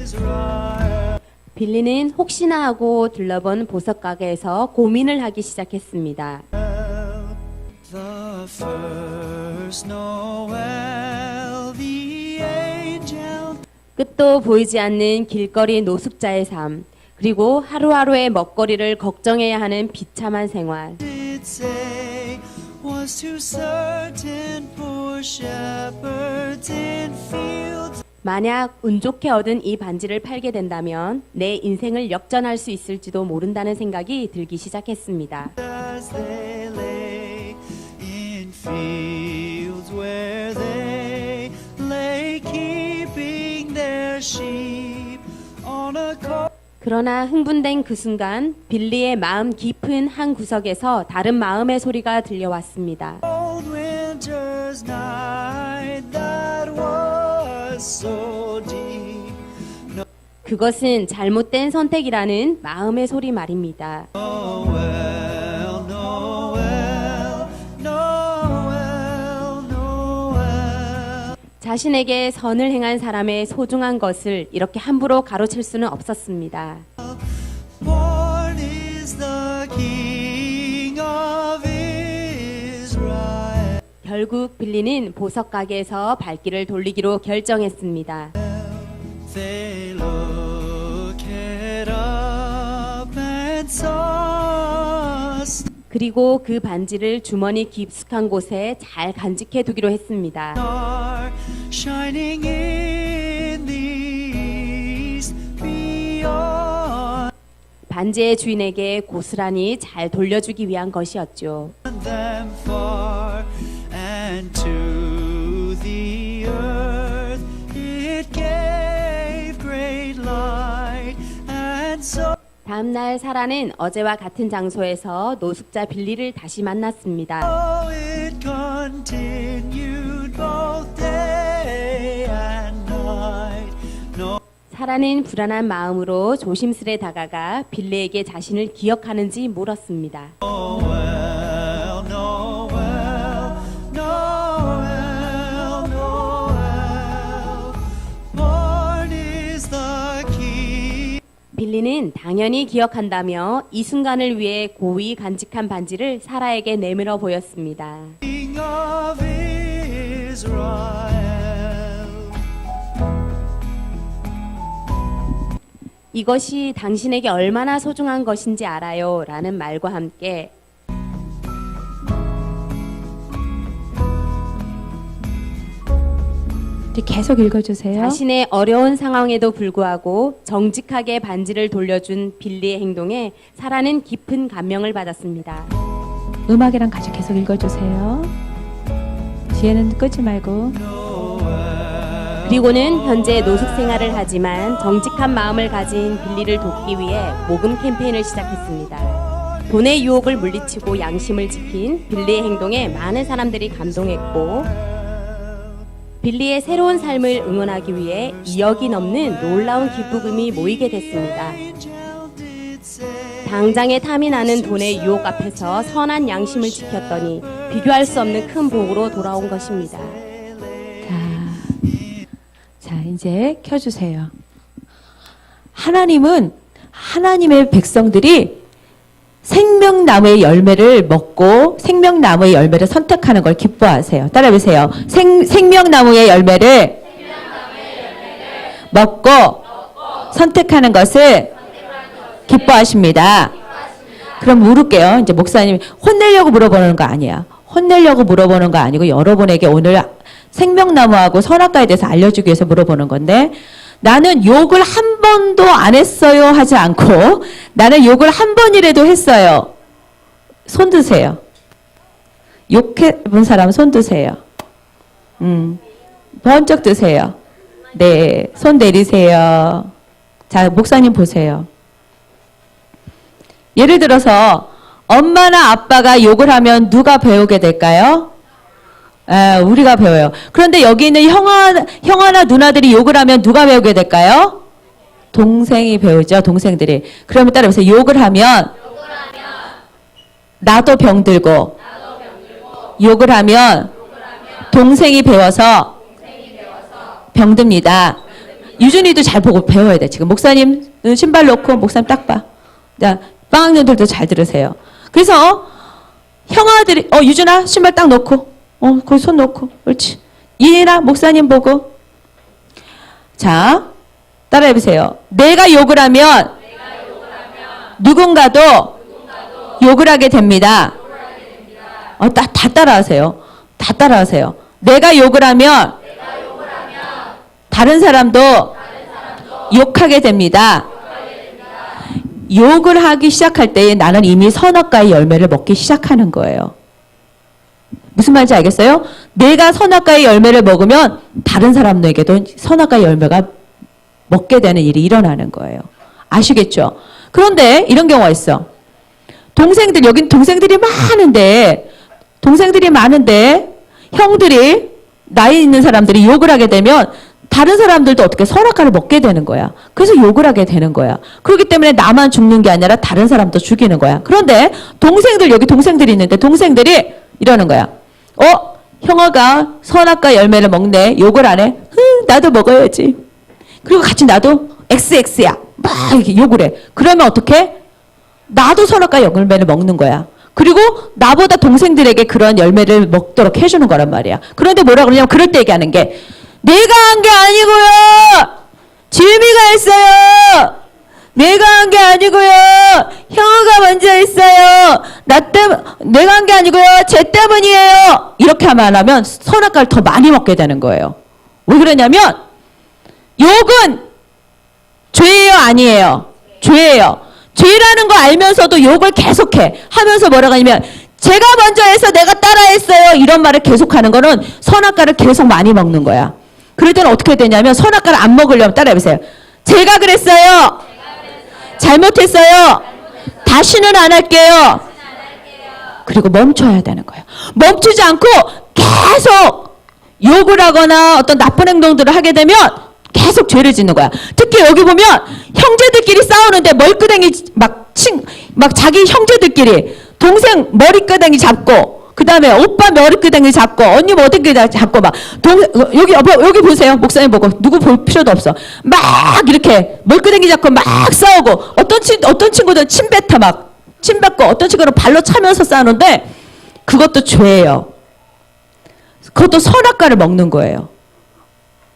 Israel. 빌리는 혹시나 하고 들러본 보석 가게에서 고민을 하기 시작했습니다. The first Noel, the angel 끝도 보이지 않는 길거리 노숙자의 삶, 그리고 하루하루의 먹거리를 걱정해야 하는 비참한 생활. did say was to certain poor shepherds in fields. 만약 운 좋게 얻은 이 반지를 팔게 된다면 내 인생을 역전할 수 있을지도 모른다는 생각이 들기 시작했습니다. As they lay in fields where they lay keeping their sheep on a cold 그러나 흥분된 그 순간 빌리의 마음 깊은 한 구석에서 다른 마음의 소리가 들려왔습니다. winter's night that was so deep. 그것은 잘못된 선택이라는 마음의 소리 말입니다. Noel, Noel, Noel, Noel. 자신에게 선을 행한 사람의 소중한 것을 이렇게 함부로 가로챌 수는 없었습니다. Born is the King of Israel. 결국 빌리는 보석 가게에서 발길을 돌리기로 결정했습니다. They looked up and saw a 그리고 그 반지를 주머니 깊숙한 곳에 잘 간직해 두기로 했습니다. star shining in the east beyond 반지의 주인에게 고스란히 잘 돌려주기 위한 것이었죠. them far and to the earth it gave great light and so 다음날 사라는 어제와 같은 장소에서 노숙자 빌리를 다시 만났습니다. it continued both day and night. No 사라는 불안한 마음으로 조심스레 다가가 빌리에게 자신을 기억하는지 물었습니다. Noel, Noel, Noel, Noel. Born is the King. 빌리는 당연히 기억한다며 이 순간을 위해 고이 간직한 반지를 사라에게 내밀어 보였습니다. King of Israel. 이것이 당신에게 얼마나 소중한 것인지 알아요 라는 말과 함께 계속 읽어주세요. 자신의 어려운 상황에도 불구하고 정직하게 반지를 돌려준 빌리의 행동에 사라는 깊은 감명을 받았습니다. 음악이랑 같이 계속 읽어주세요. 뒤에는 끄지 말고. 그리고는 현재 노숙 생활을 하지만 정직한 마음을 가진 빌리를 돕기 위해 모금 캠페인을 시작했습니다. 돈의 유혹을 물리치고 양심을 지킨 빌리의 행동에 많은 사람들이 감동했고 빌리의 새로운 삶을 응원하기 위해 2억이 넘는 놀라운 기부금이 모이게 됐습니다. Angel did say 당장에 탐이 나는 돈의 유혹 앞에서 선한 양심을 지켰더니 비교할 수 없는 큰 복으로 돌아온 것입니다. 자, 이제 켜주세요. 하나님은 하나님의 백성들이 생명나무의 열매를 먹고 생명나무의 열매를 선택하는 걸 기뻐하세요. 따라해보세요. 생명나무의 열매를 먹고 선택하는 것을 기뻐하십니다. 그럼 물을게요. 이제 목사님이 혼내려고 물어보는 거 아니야. 혼내려고 물어보는 거 아니고 여러분에게 오늘 생명나무하고 선악과에 대해서 알려주기 위해서 물어보는 건데, 나는 욕을 한 번도 안 했어요 하지 않고 나는 욕을 한 번이라도 했어요. 손 드세요. 욕해본 사람 손 드세요. 번쩍 드세요. 네, 손 내리세요. 자, 목사님 보세요. 예를 들어서 엄마나 아빠가 욕을 하면 누가 배우게 될까요? 우리가 배워요. 그런데 여기 있는 형아나 누나들이 욕을 하면 누가 배우게 될까요? 동생이 배우죠. 동생들이. 그러면 따라해보세요. 욕을 하면 나도 병들고 욕을 하면 동생이 배워서 병듭니다. 유준이도 잘 보고 배워야 돼. 지금 목사님 신발 놓고 목사님 딱 봐. 자, 빵학년들도 잘 들으세요. 그래서 형아들이 유준아 신발 딱 놓고 거기 손 놓고 옳지. 이해나 목사님 보고. 자, 따라해보세요. 내가 욕을 하면 누군가도 욕을 하게 됩니다. 다 따라하세요. 다 따라하세요. 내가 욕을 하면 다른 사람도 욕하게 됩니다. 욕을 하기 시작할 때에 나는 이미 선악과의 열매를 먹기 시작하는 거예요. 무슨 말인지 알겠어요? 내가 선악과의 열매를 먹으면 다른 사람에게도 선악과의 열매가 먹게 되는 일이 일어나는 거예요. 아시겠죠? 그런데 이런 경우가 있어. 여긴 동생들이 많은데 형들이 나이 있는 사람들이 욕을 하게 되면 다른 사람들도 어떻게 선악과를 먹게 되는 거야. 그래서 욕을 하게 되는 거야. 그렇기 때문에 나만 죽는 게 아니라 다른 사람도 죽이는 거야. 그런데 여기 동생들이 있는데 동생들이 이러는 거야. 형아가 선악과 열매를 먹네. 욕을 안 해. 나도 먹어야지. 그리고 같이 나도 XX야. 막 이렇게 욕을 해. 그러면 어떻게? 나도 선악과 열매를 먹는 거야. 그리고 나보다 동생들에게 그런 열매를 먹도록 해주는 거란 말이야. 그런데 뭐라 그러냐면 그럴 때 얘기하는 게 내가 한 게 아니고요. 질미가 했어요. 내가 한 게 아니고요. 형아가 먼저 했어요. 내가 한 게 아니고요. 쟤 때문이에요. 이렇게 하면 선악과를 더 많이 먹게 되는 거예요. 왜 그러냐면 욕은 죄예요, 아니에요? 죄예요. 죄라는 거 알면서도 욕을 계속해. 하면서 뭐라고 하냐면 제가 먼저 해서 내가 따라했어요. 이런 말을 계속하는 거는 선악과를 계속 많이 먹는 거야. 그럴 때는 어떻게 되냐면 선악과를 안 먹으려면 따라해보세요. 제가 그랬어요. 잘못했어요. 다시는 안 할게요. 그리고 멈춰야 되는 거예요. 멈추지 않고 계속 욕을 하거나 어떤 나쁜 행동들을 하게 되면 계속 죄를 짓는 거야. 특히 여기 보면 형제들끼리 싸우는데 머리끄댕이 막 자기 형제들끼리 동생 머리끄댕이 잡고 그 다음에 오빠 머리끄댕이 잡고 언니 머리끄댕이 잡고 막 여기 보세요. 목사님 보고 누구 볼 필요도 없어. 막 이렇게 머리끄댕이 잡고 막 싸우고 어떤 친구들 침 뱉고 어떤 친구는 발로 차면서 싸우는데 그것도 죄예요. 그것도 선악과를 먹는 거예요.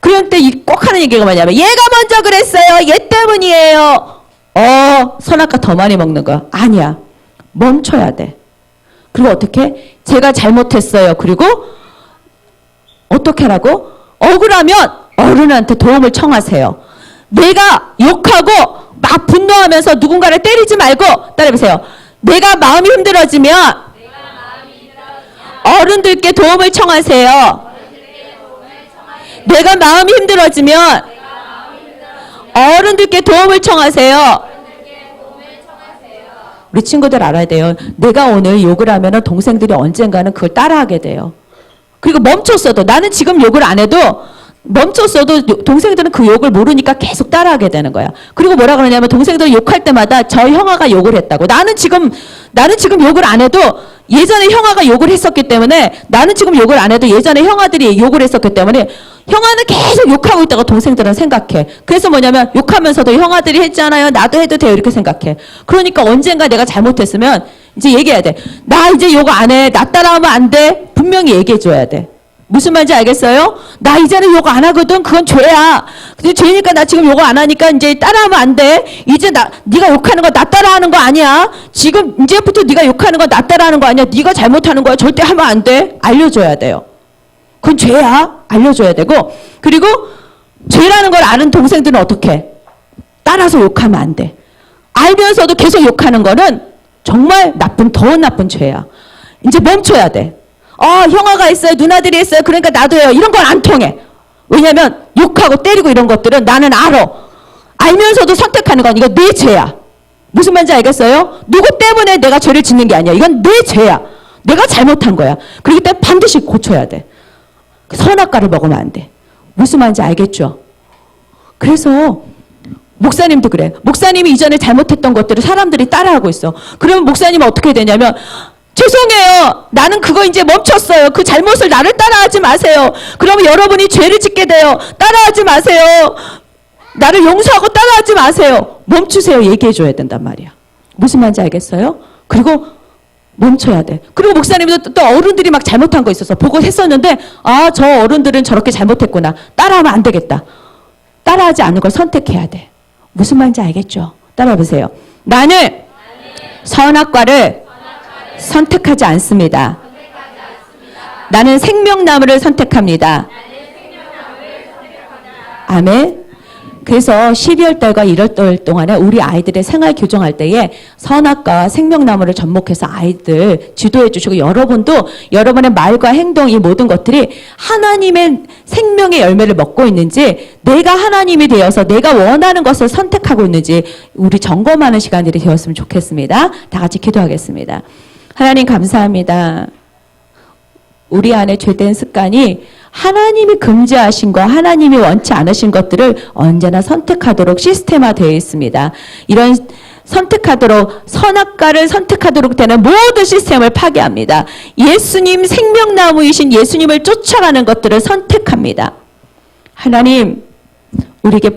그럴 때 꼭 하는 얘기가 뭐냐면 얘가 먼저 그랬어요. 얘 때문이에요. 선악과 더 많이 먹는 거야. 아니야. 멈춰야 돼. 그리고 어떻게? 제가 잘못했어요. 그리고 어떻게 하라고? 억울하면 어른한테 도움을 청하세요. 내가 욕하고 막 분노하면서 누군가를 때리지 말고 따라해보세요. 내가 마음이 힘들어지면 어른들께 도움을 청하세요. 내가 마음이 힘들어지면 어른들께 도움을 청하세요. 우리 친구들 알아야 돼요. 내가 오늘 욕을 하면 동생들이 언젠가는 그걸 따라하게 돼요. 그리고 멈췄어도 나는 지금 욕을 안 해도 멈췄어도 동생들은 그 욕을 모르니까 계속 따라하게 되는 거야. 그리고 뭐라 그러냐면 동생들 욕할 때마다 저 형아가 욕을 했다고. 나는 지금 욕을 안 해도 예전에 형아가 욕을 했었기 때문에 나는 지금 욕을 안 해도 예전에 형아들이 욕을 했었기 때문에 형아는 계속 욕하고 있다고 동생들은 생각해. 그래서 뭐냐면 욕하면서도 형아들이 했잖아요. 나도 해도 돼요. 이렇게 생각해. 그러니까 언젠가 내가 잘못했으면 이제 얘기해야 돼. 나 이제 욕 안 해. 나 따라하면 안 돼. 분명히 얘기해 줘야 돼. 무슨 말인지 알겠어요? 나 이제는 욕 안 하거든. 그건 죄야. 근데 죄니까 나 지금 욕 안 하니까 이제 따라하면 안 돼. 이제 네가 욕하는 거 나 따라하는 거 아니야. 지금 이제부터 네가 욕하는 거 나 따라하는 거 아니야. 네가 잘못하는 거야. 절대 하면 안 돼. 알려줘야 돼요. 그건 죄야. 알려줘야 되고. 그리고 죄라는 걸 아는 동생들은 어떻게 해? 따라서 욕하면 안 돼. 알면서도 계속 욕하는 거는 정말 더 나쁜 죄야. 이제 멈춰야 돼. 형아가 했어요. 누나들이 했어요. 그러니까 나도 해요. 이런 건 안 통해. 왜냐면 욕하고 때리고 이런 것들은 나는 알아. 알면서도 선택하는 건 이거 내 죄야. 무슨 말인지 알겠어요? 누구 때문에 내가 죄를 짓는 게 아니야. 이건 내 죄야. 내가 잘못한 거야. 그렇기 때문에 반드시 고쳐야 돼. 선악과를 먹으면 안 돼. 무슨 말인지 알겠죠? 그래서 목사님도 그래. 목사님이 이전에 잘못했던 것들을 사람들이 따라하고 있어. 그러면 목사님은 어떻게 되냐면 죄송해요. 나는 그거 이제 멈췄어요. 그 잘못을 나를 따라하지 마세요. 그러면 여러분이 죄를 짓게 돼요. 따라하지 마세요. 나를 용서하고 따라하지 마세요. 멈추세요. 얘기해 줘야 된단 말이야. 무슨 말인지 알겠어요? 그리고 멈춰야 돼. 그리고 목사님도 또 어른들이 막 잘못한 거 있어서 보고 했었는데 저 어른들은 저렇게 잘못했구나. 따라하면 안 되겠다. 따라하지 않는 걸 선택해야 돼. 무슨 말인지 알겠죠? 따라해 보세요. 나는 선악과를 선택하지 않습니다. 나는 생명나무를 선택합니다. 아멘. 그래서 12월 달과 1월 달 동안에 우리 아이들의 생활 교정할 때에 선악과와 생명나무를 접목해서 아이들 지도해 주시고 여러분도 여러분의 말과 행동 이 모든 것들이 하나님의 생명의 열매를 먹고 있는지 내가 하나님이 되어서 내가 원하는 것을 선택하고 있는지 우리 점검하는 시간들이 되었으면 좋겠습니다. 다 같이 기도하겠습니다. 하나님 감사합니다. 우리 안에 죄된 습관이 하나님이 금지하신 거, 하나님이 원치 않으신 것들을 언제나 선택하도록 시스템화되어 있습니다. 이런 선택하도록, 선악과를 선택하도록 되는 모든 시스템을 파괴합니다. 예수님 생명나무이신 예수님을 쫓아가는 것들을 선택합니다. 하나님, 우리에게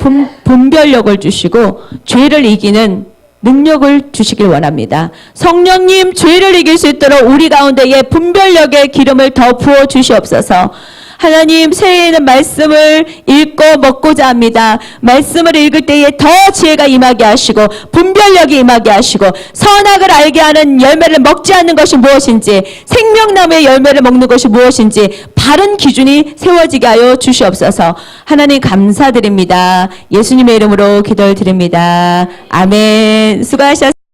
분별력을 주시고 죄를 이기는 능력을 주시길 원합니다. 성령님, 죄를 이길 수 있도록 우리 가운데에 분별력의 기름을 더 부어 주시옵소서. 하나님, 새해에는 말씀을 읽고 먹고자 합니다. 말씀을 읽을 때에 더 지혜가 임하게 하시고 분별력이 임하게 하시고 선악을 알게 하는 열매를 먹지 않는 것이 무엇인지 생명나무의 열매를 먹는 것이 무엇인지 바른 기준이 세워지게 하여 주시옵소서. 하나님 감사드립니다. 예수님의 이름으로 기도를 드립니다. 아멘. 수고하셨습니다.